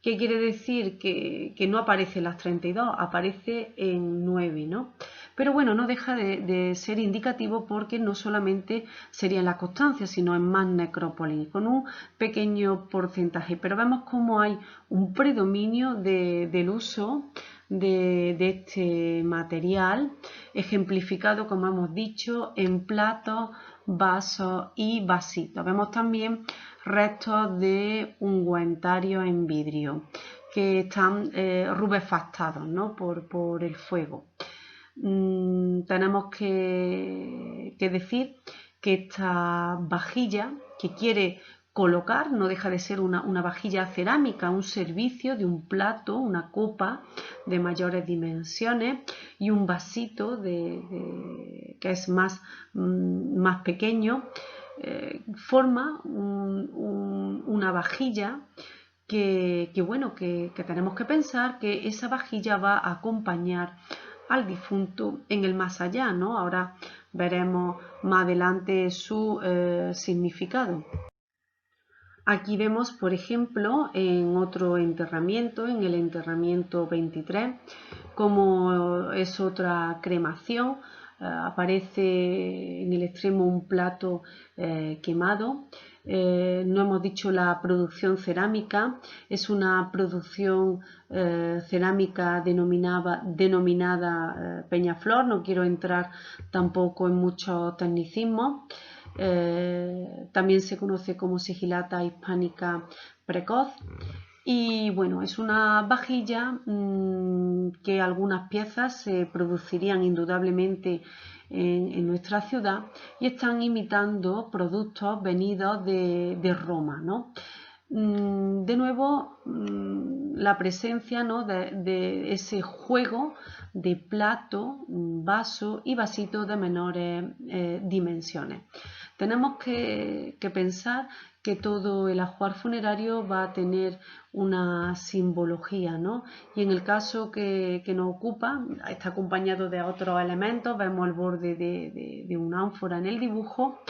¿Qué quiere decir? Que no aparece en las 32, aparece en 9, ¿no? Pero bueno, no deja de ser indicativo porque no solamente sería en la Constancia, sino en más necrópolis, con un pequeño porcentaje. Pero vemos cómo hay un predominio del uso de este material, ejemplificado, como hemos dicho, en platos, vasos y vasitos. Vemos también restos de ungüentarios en vidrio que están rubefactados, ¿no? por el fuego. Tenemos que decir que esta vajilla que quiere colocar no deja de ser una vajilla cerámica, un servicio de un plato, una copa de mayores dimensiones y un vasito que es más pequeño, forma una vajilla que tenemos que pensar que esa vajilla va a acompañar al difunto en el más allá, ¿no? Ahora veremos más adelante su significado. Aquí vemos, por ejemplo, en otro enterramiento, en el enterramiento 23, como es otra cremación. Aparece en el extremo un plato quemado. No hemos dicho la producción cerámica, es una producción cerámica denominada Peñaflor. No quiero entrar tampoco en muchos tecnicismos. También se conoce como sigilata hispánica precoz. Y bueno, es una vajilla que algunas piezas se producirían indudablemente en nuestra ciudad y están imitando productos venidos de Roma, ¿no? De nuevo, la presencia, ¿no? de ese juego de plato, vaso y vasito de menores dimensiones. Tenemos que pensar que todo el ajuar funerario va a tener una simbología, ¿no? Y en el caso que nos ocupa, está acompañado de otros elementos. Vemos el borde de una ánfora en el dibujo,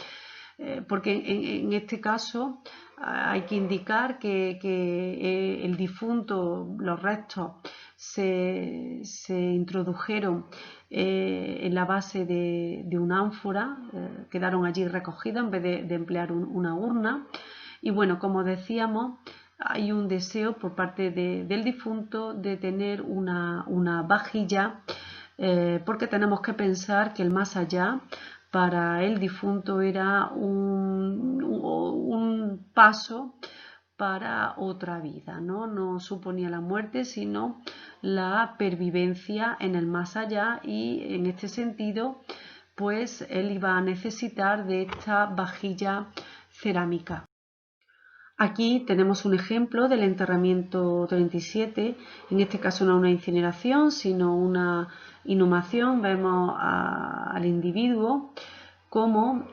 porque en este caso hay que indicar que el difunto, los restos, se introdujeron en la base de una ánfora, quedaron allí recogidas en vez de emplear una urna. Y bueno, como decíamos, hay un deseo por parte del difunto de tener una vajilla, porque tenemos que pensar que el más allá para el difunto era un paso para otra vida, ¿no? No suponía la muerte, sino la pervivencia en el más allá, y en este sentido, pues él iba a necesitar de esta vajilla cerámica. Aquí tenemos un ejemplo del enterramiento 37, en este caso no una incineración, sino una inhumación. Vemos al individuo cómo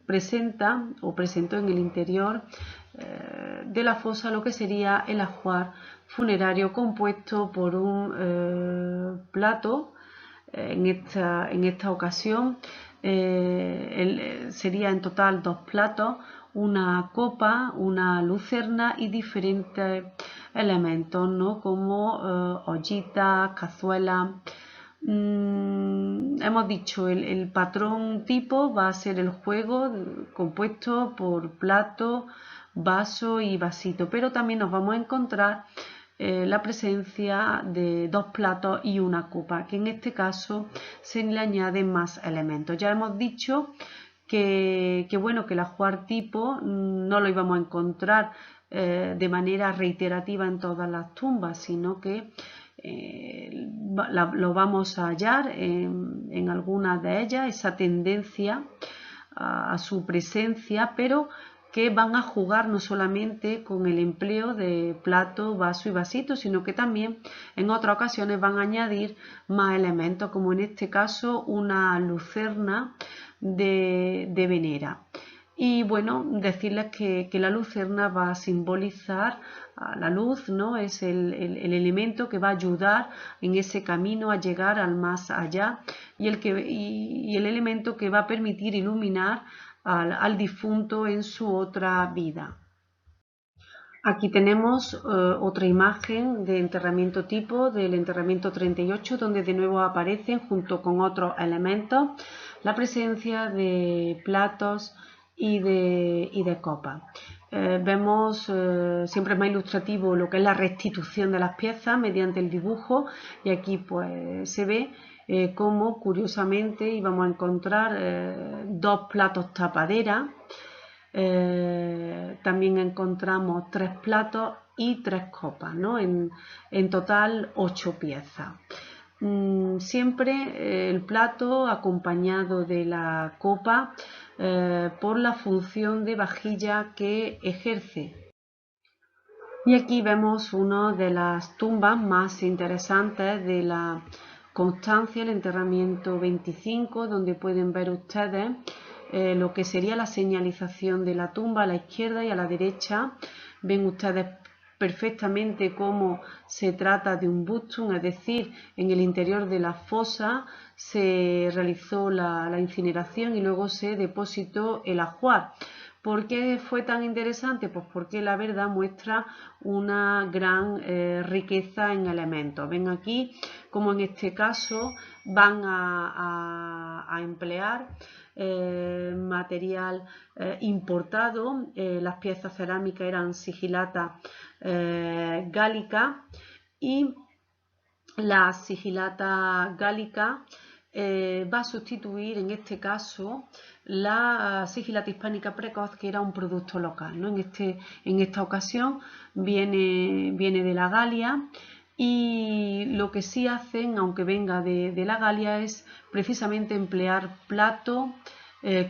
presentó en el interior de la fosa lo que sería el ajuar funerario, compuesto por un plato. En esta ocasión sería en total 2 platos, una copa, una lucerna y diferentes elementos, ¿no? Como ollitas, cazuelas. Hemos dicho, el patrón tipo va a ser el juego compuesto por plato, vaso y vasito, pero también nos vamos a encontrar la presencia de 2 platos y una copa, que en este caso se le añaden más elementos. Ya hemos dicho que el ajuar tipo no lo íbamos a encontrar de manera reiterativa en todas las tumbas, sino que lo vamos a hallar en algunas de ellas, esa tendencia a su presencia, pero que van a jugar no solamente con el empleo de plato, vaso y vasito, sino que también en otras ocasiones van a añadir más elementos, como en este caso una lucerna de venera. Y bueno, decirles que la lucerna va a simbolizar a la luz, ¿no? Es el elemento que va a ayudar en ese camino a llegar al más allá, y el elemento que va a permitir iluminar al difunto en su otra vida. Aquí tenemos otra imagen de enterramiento tipo del enterramiento 38, donde de nuevo aparecen, junto con otros elementos, la presencia de platos y de copas. Vemos siempre más ilustrativo lo que es la restitución de las piezas mediante el dibujo, y aquí pues se ve cómo curiosamente íbamos a encontrar 2 platos tapadera. También encontramos 3 platos y 3 copas, ¿no? En total 8 piezas. Siempre el plato acompañado de la copa por la función de vajilla que ejerce. Y aquí vemos una de las tumbas más interesantes de la constancia, el enterramiento 25, donde pueden ver ustedes lo que sería la señalización de la tumba a la izquierda y a la derecha. Ven ustedes perfectamente cómo se trata de un bustum, es decir, en el interior de la fosa se realizó la incineración y luego se depositó el ajuar. ¿Por qué fue tan interesante? Pues porque la verdad muestra una gran riqueza en elementos. Ven aquí como en este caso van a emplear material importado. Las piezas cerámicas eran sigilata gálica, y la sigilata gálica va a sustituir en este caso la sigilata hispánica precoz, que era un producto local, ¿no? En esta ocasión viene de la Galia, y lo que sí hacen, aunque venga de la Galia, es precisamente emplear plato,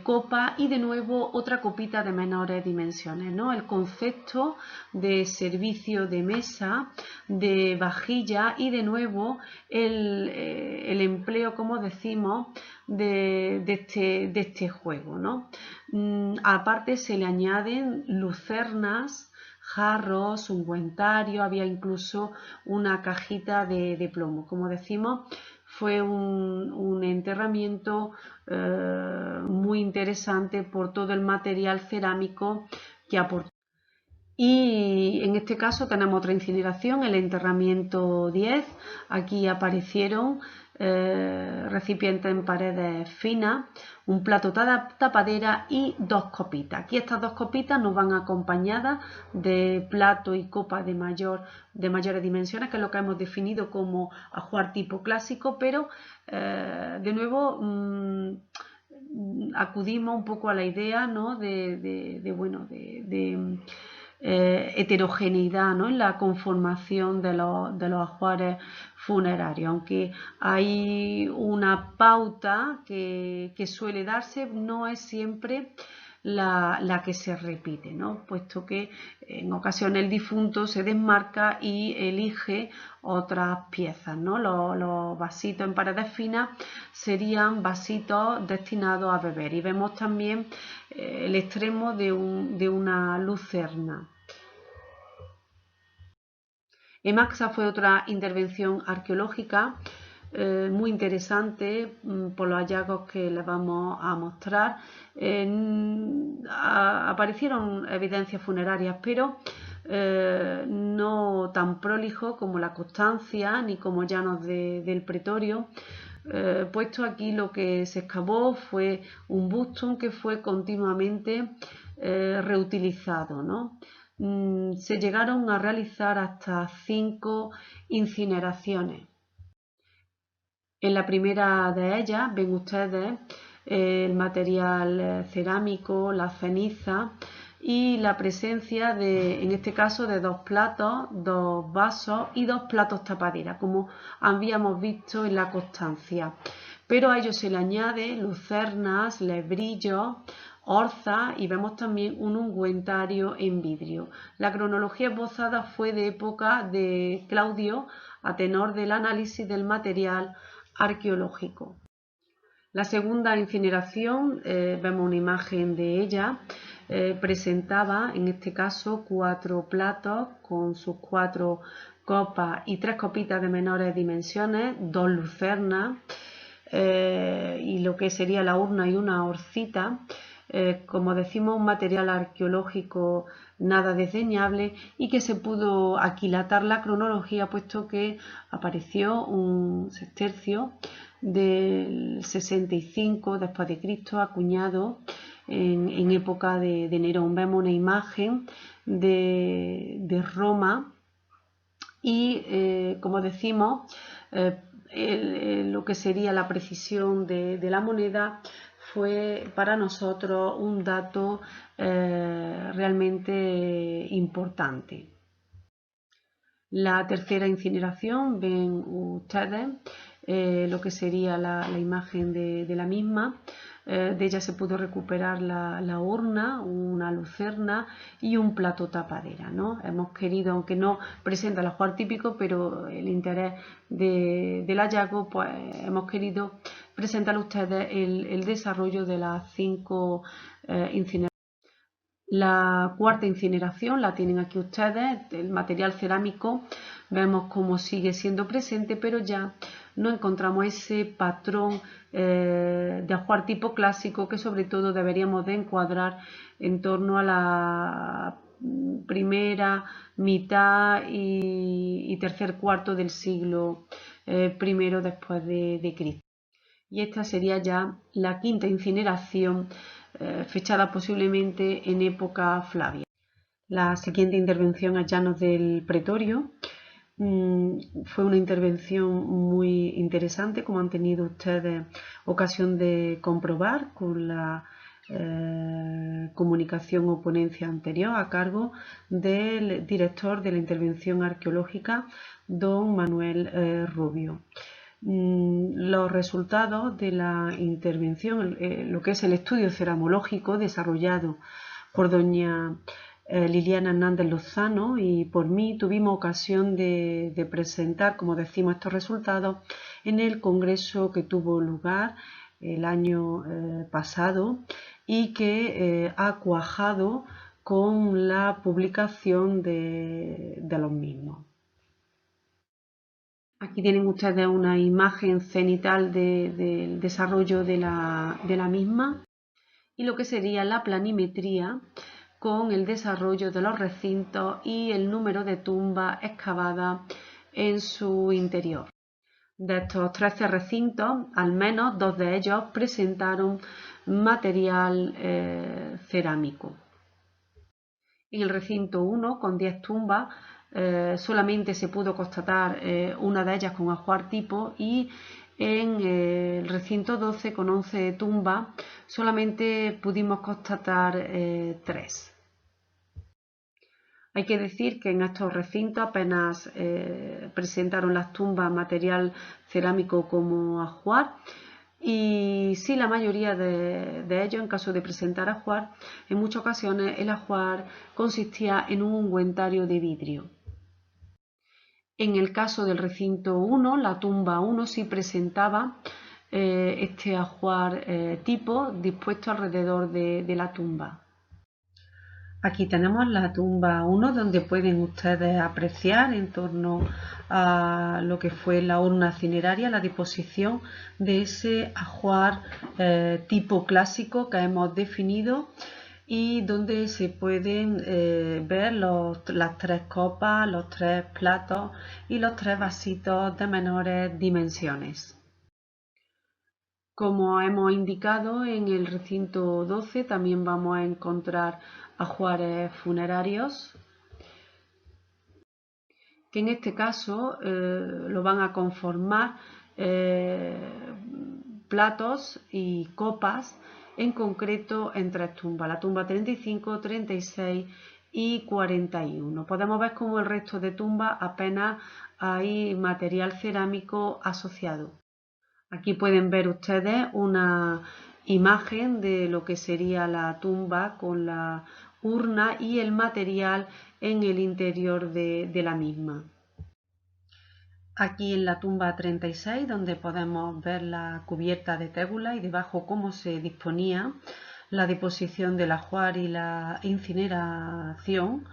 copa y de nuevo otra copita de menores dimensiones, ¿no? El concepto de servicio de mesa, de vajilla, y de nuevo el empleo, como decimos, de este juego, ¿no? Aparte se le añaden lucernas, jarros, ungüentario, había incluso una cajita de plomo. Como decimos, fue un enterramiento muy interesante por todo el material cerámico que aportó. Y en este caso tenemos otra incineración, el enterramiento 10. Aquí aparecieron recipientes en paredes finas, un plato tapadera y 2 copitas. Aquí estas 2 copitas nos van acompañadas de plato y copa de mayores dimensiones, que es lo que hemos definido como ajuar tipo clásico, pero de nuevo acudimos un poco a la idea, ¿no?, de heterogeneidad, ¿no?, en la conformación de los ajuares funerarios. Aunque hay una pauta que suele darse, no es siempre la que se repite, ¿no?, puesto que en ocasiones el difunto se desmarca y elige otras piezas, ¿no? Los vasitos en paredes finas serían vasitos destinados a beber, y vemos también el extremo de una lucerna. Emaxa fue otra intervención arqueológica muy interesante por los hallazgos que les vamos a mostrar. Aparecieron evidencias funerarias, pero no tan prolijo como la Constancia ni como llanos del Pretorio. Puesto aquí lo que se excavó fue un busto que fue continuamente reutilizado, ¿no? Se llegaron a realizar hasta 5 incineraciones. En la primera de ellas ven ustedes el material cerámico, la ceniza y la presencia en este caso, de 2 platos, 2 vasos y 2 platos tapadera, como habíamos visto en la Constancia. Pero a ello se le añade lucernas, lebrillos, orzas, y vemos también un ungüentario en vidrio. La cronología esbozada fue de época de Claudio, a tenor del análisis del material arqueológico. La segunda incineración, vemos una imagen de ella, presentaba en este caso 4 platos con sus 4 copas y 3 copitas de menores dimensiones, 2 lucernas y lo que sería la urna y una horcita. Como decimos, un material arqueológico nada desdeñable, y que se pudo aquilatar la cronología, puesto que apareció un sextercio del 65 después de Cristo, acuñado en época de Nerón. Vemos una imagen de Roma y, como decimos, lo que sería la precisión de la moneda fue para nosotros un dato realmente importante. La tercera incineración, ven ustedes lo que sería la imagen de la misma. De ella se pudo recuperar la urna, una lucerna y un plato tapadera, ¿no? Hemos querido, aunque no presenta el ajuar típico, pero el interés del hallazgo, pues hemos querido presentar a ustedes el desarrollo de las 5 incineraciones. La cuarta incineración la tienen aquí ustedes, el material cerámico, vemos cómo sigue siendo presente, pero ya no encontramos ese patrón de ajuar tipo clásico que sobre todo deberíamos de encuadrar en torno a la primera mitad y tercer cuarto del siglo I después de Cristo. Y esta sería ya la quinta incineración, fechada posiblemente en época Flavia. La siguiente intervención a llanos del Pretorio fue una intervención muy interesante, como han tenido ustedes ocasión de comprobar con la comunicación o ponencia anterior a cargo del director de la intervención arqueológica, don Manuel Rubio. Los resultados de la intervención, lo que es el estudio ceramológico desarrollado por doña Liliana Hernández Lozano y por mí, tuvimos ocasión de presentar, como decimos, estos resultados en el congreso que tuvo lugar el año pasado y que ha cuajado con la publicación de los mismos. Aquí tienen ustedes una imagen cenital del desarrollo de la misma y lo que sería la planimetría con el desarrollo de los recintos y el número de tumbas excavadas en su interior. De estos 13 recintos, al menos 2 de ellos presentaron material cerámico. En el recinto 1, con 10 tumbas, solamente se pudo constatar una de ellas con ajuar tipo, y en el recinto 12 con 11 tumbas solamente pudimos constatar 3. Hay que decir que en estos recintos apenas presentaron las tumbas material cerámico como ajuar, y sí, la mayoría de ellos, en caso de presentar ajuar, en muchas ocasiones el ajuar consistía en un ungüentario de vidrio. En el caso del recinto 1, la tumba 1 sí presentaba este ajuar tipo dispuesto alrededor de la tumba. Aquí tenemos la tumba 1, donde pueden ustedes apreciar en torno a lo que fue la urna cineraria, la disposición de ese ajuar tipo clásico que hemos definido, y donde se pueden ver las 3 copas, los 3 platos y los 3 vasitos de menores dimensiones. Como hemos indicado, en el recinto 12 también vamos a encontrar ajuares funerarios, que en este caso lo van a conformar platos y copas, en concreto en 3 tumbas, la tumba 35, 36 y 41. Podemos ver cómo el resto de tumbas apenas hay material cerámico asociado. Aquí pueden ver ustedes una imagen de lo que sería la tumba con la urna y el material en el interior de la misma. Aquí en la tumba 36, donde podemos ver la cubierta de tébula y debajo cómo se disponía la disposición del ajuar y la incineración,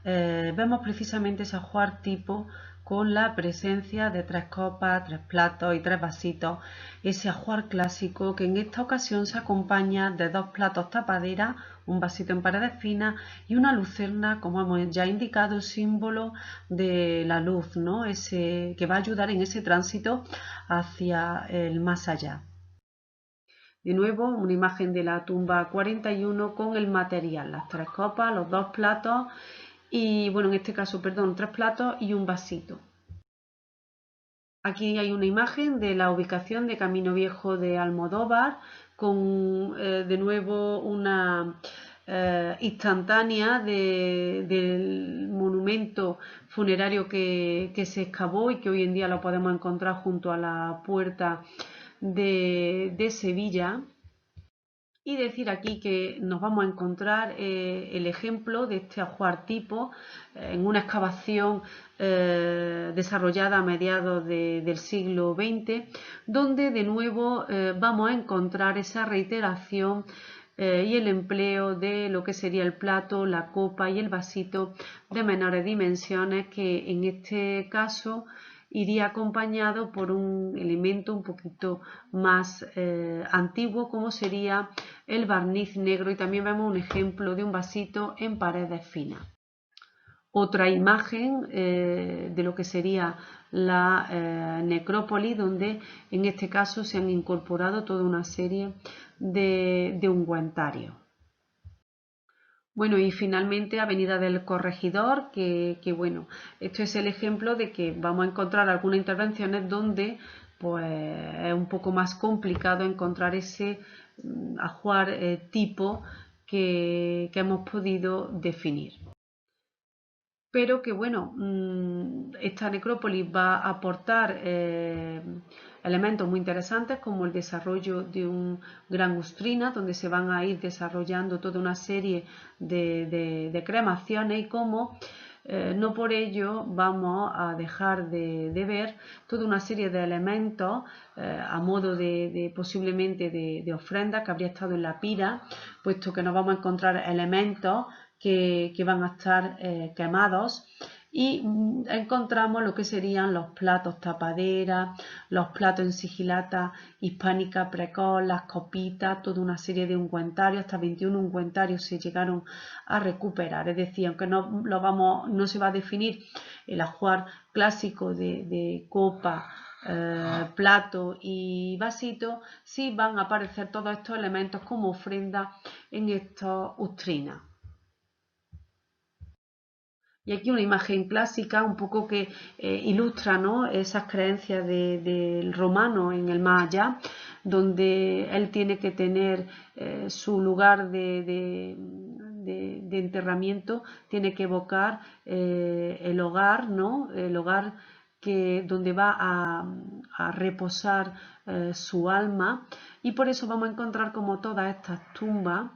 vemos precisamente ese ajuar tipo con la presencia de 3 copas, 3 platos y 3 vasitos, ese ajuar clásico que en esta ocasión se acompaña de 2 platos tapadera, un vasito en paredes finas y una lucerna, como hemos ya indicado, símbolo de la luz, ¿no? Ese que va a ayudar en ese tránsito hacia el más allá. De nuevo, una imagen de la tumba 41 con el material, las 3 copas, los 2 platos y, bueno, en este caso, perdón, 3 platos y un vasito. Aquí hay una imagen de la ubicación de Camino Viejo de Almodóvar con de nuevo una instantánea del monumento funerario que se excavó y que hoy en día lo podemos encontrar junto a la puerta de Sevilla. Y decir aquí que nos vamos a encontrar el ejemplo de este ajuar tipo en una excavación desarrollada a mediados del siglo XX, donde de nuevo vamos a encontrar esa reiteración y el empleo de lo que sería el plato, la copa y el vasito de menores dimensiones, que en este caso iría acompañado por un elemento un poquito más antiguo, como sería el barniz negro, y también vemos un ejemplo de un vasito en paredes finas. Otra imagen de lo que sería la necrópolis, donde en este caso se han incorporado toda una serie de ungüentarios. Bueno, y finalmente Avenida del Corregidor, que bueno, esto es el ejemplo de que vamos a encontrar algunas intervenciones donde pues es un poco más complicado encontrar ese ajuar tipo que hemos podido definir. Pero que bueno, esta necrópolis va a aportar elementos muy interesantes como el desarrollo de un gran ustrina, donde se van a ir desarrollando toda una serie de cremaciones, y como no por ello vamos a dejar de ver toda una serie de elementos a modo de posiblemente de ofrenda que habría estado en la pira, puesto que nos vamos a encontrar elementos que van a estar quemados, y encontramos lo que serían los platos tapadera, los platos en sigilata hispánica precoz, las copitas, toda una serie de ungüentarios, hasta 21 ungüentarios se llegaron a recuperar. Es decir, aunque no se va a definir el ajuar clásico de copa, plato y vasito, sí van a aparecer todos estos elementos como ofrenda en estas ustrinas. Y aquí una imagen clásica un poco que ilustra, ¿no?, esas creencias del romano en el más allá, donde él tiene que tener su lugar de enterramiento, tiene que evocar el hogar, ¿no?, el hogar donde va a reposar su alma, y por eso vamos a encontrar como todas estas tumbas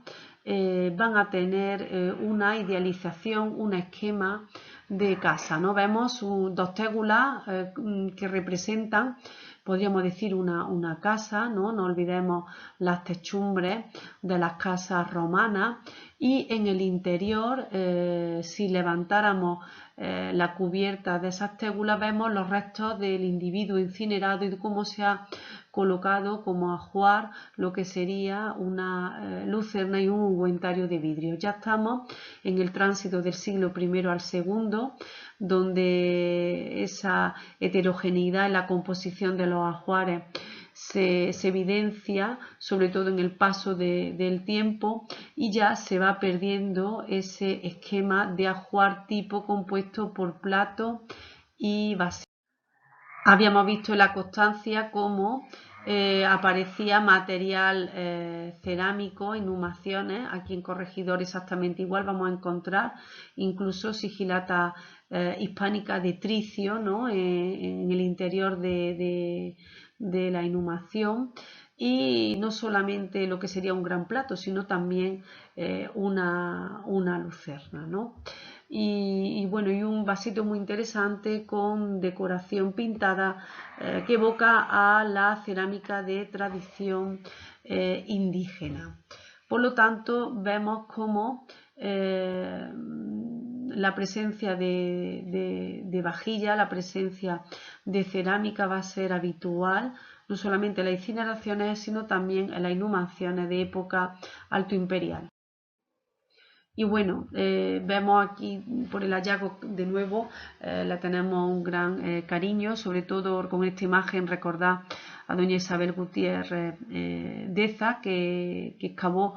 van a tener una idealización, un esquema de casa, ¿no? Vemos dos tégulas que representan, podríamos decir, una casa, ¿no? No olvidemos las techumbres de las casas romanas, y en el interior, si levantáramos la cubierta de esas tégulas, vemos los restos del individuo incinerado y de cómo se ha colocado como ajuar lo que sería una lucerna y un ungüentario de vidrio. Ya estamos en el tránsito del siglo I al II, donde esa heterogeneidad en la composición de los ajuares se evidencia, sobre todo en el paso del tiempo, y ya se va perdiendo ese esquema de ajuar tipo compuesto por plato y vasija. Habíamos visto en la constancia cómo aparecía material cerámico, inhumaciones. Aquí en Corregidor exactamente igual vamos a encontrar incluso sigilata hispánica de tricio, ¿no?, en el interior de la inhumación, y no solamente lo que sería un gran plato, sino también una lucerna, ¿no? Y bueno, y un vasito muy interesante con decoración pintada que evoca a la cerámica de tradición indígena. Por lo tanto, vemos cómo la presencia de vajilla, la presencia de cerámica va a ser habitual, no solamente en las incineraciones, sino también en las inhumaciones de época altoimperial. Y bueno, vemos aquí por el hallazgo de nuevo, le tenemos un gran cariño, sobre todo con esta imagen recordar a doña Isabel Gutiérrez Deza, que excavó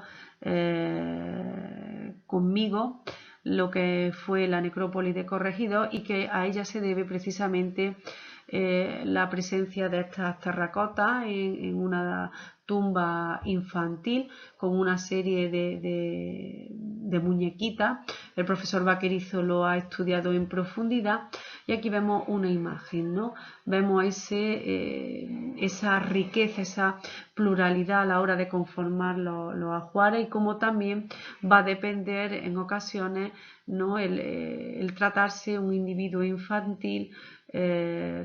conmigo lo que fue la necrópolis de Corregidor, y que a ella se debe precisamente la presencia de estas terracotas en una tumba infantil con una serie de muñequitas. El profesor Vaquerizo lo ha estudiado en profundidad, y aquí vemos una imagen, ¿no? Vemos esa riqueza, esa pluralidad a la hora de conformar los ajuares, y cómo también va a depender en ocasiones, ¿no?, el tratarse un individuo infantil,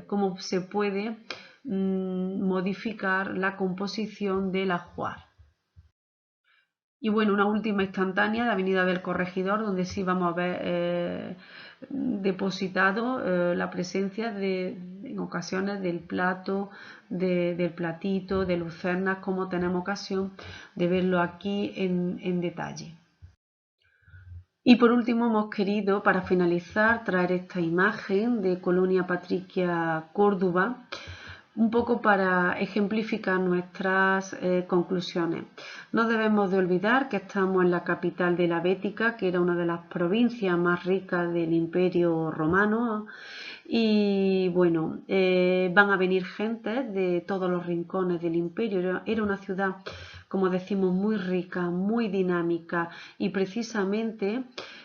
cómo se puede modificar la composición del ajuar. Y bueno, una última instantánea de Avenida del Corregidor, donde sí vamos a ver depositado la presencia en ocasiones del plato, del platito, de lucernas, como tenemos ocasión de verlo aquí en detalle. Y por último hemos querido, para finalizar, traer esta imagen de Colonia Patricia Córdoba, un poco para ejemplificar nuestras conclusiones. No debemos de olvidar que estamos en la capital de la Bética, que era una de las provincias más ricas del Imperio Romano, y bueno, van a venir gentes de todos los rincones del imperio. Era una ciudad, como decimos, muy rica, muy dinámica, y precisamente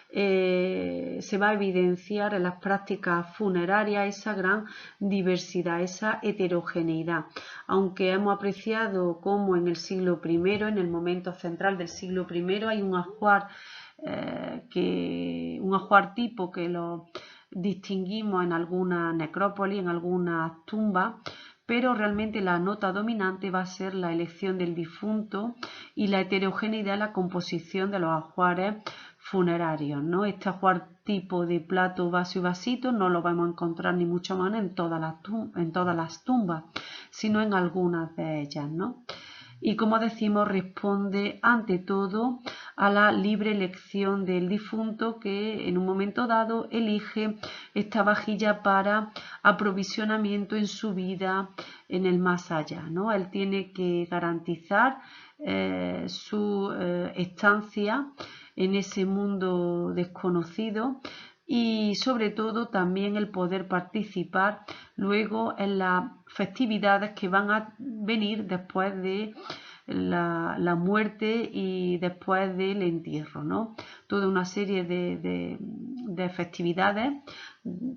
se va a evidenciar en las prácticas funerarias esa gran diversidad, esa heterogeneidad. Aunque hemos apreciado cómo en el siglo I, en el momento central del siglo I, hay un ajuar tipo que lo distinguimos en algunas necrópolis, en algunas tumbas, pero realmente la nota dominante va a ser la elección del difunto y la heterogeneidad en la composición de los ajuares funerarios, ¿no? Este ajuar tipo de plato, vaso y vasito no lo vamos a encontrar ni mucho menos en todas las tumbas, sino en algunas de ellas, ¿no? Y como decimos, responde ante todo a la libre elección del difunto, que en un momento dado elige esta vajilla para aprovisionamiento en su vida en el más allá, ¿no? Él tiene que garantizar su estancia en ese mundo desconocido, y sobre todo también el poder participar luego en las festividades que van a venir después de la muerte y después del entierro, ¿no? Toda una serie de festividades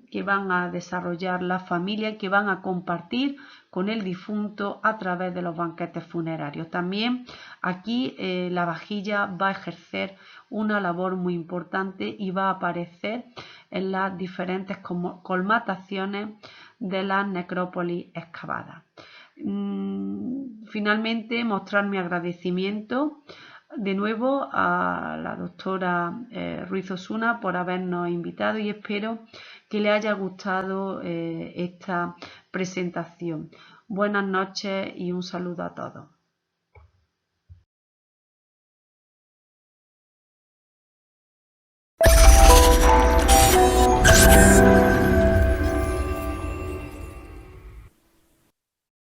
que van a desarrollar la familia y que van a compartir con el difunto a través de los banquetes funerarios. También aquí la vajilla va a ejercer una labor muy importante y va a aparecer en las diferentes colmataciones de las necrópolis excavadas. Finalmente, mostrar mi agradecimiento de nuevo a la doctora Ruiz Osuna por habernos invitado y espero que le haya gustado esta presentación. Buenas noches y un saludo a todos.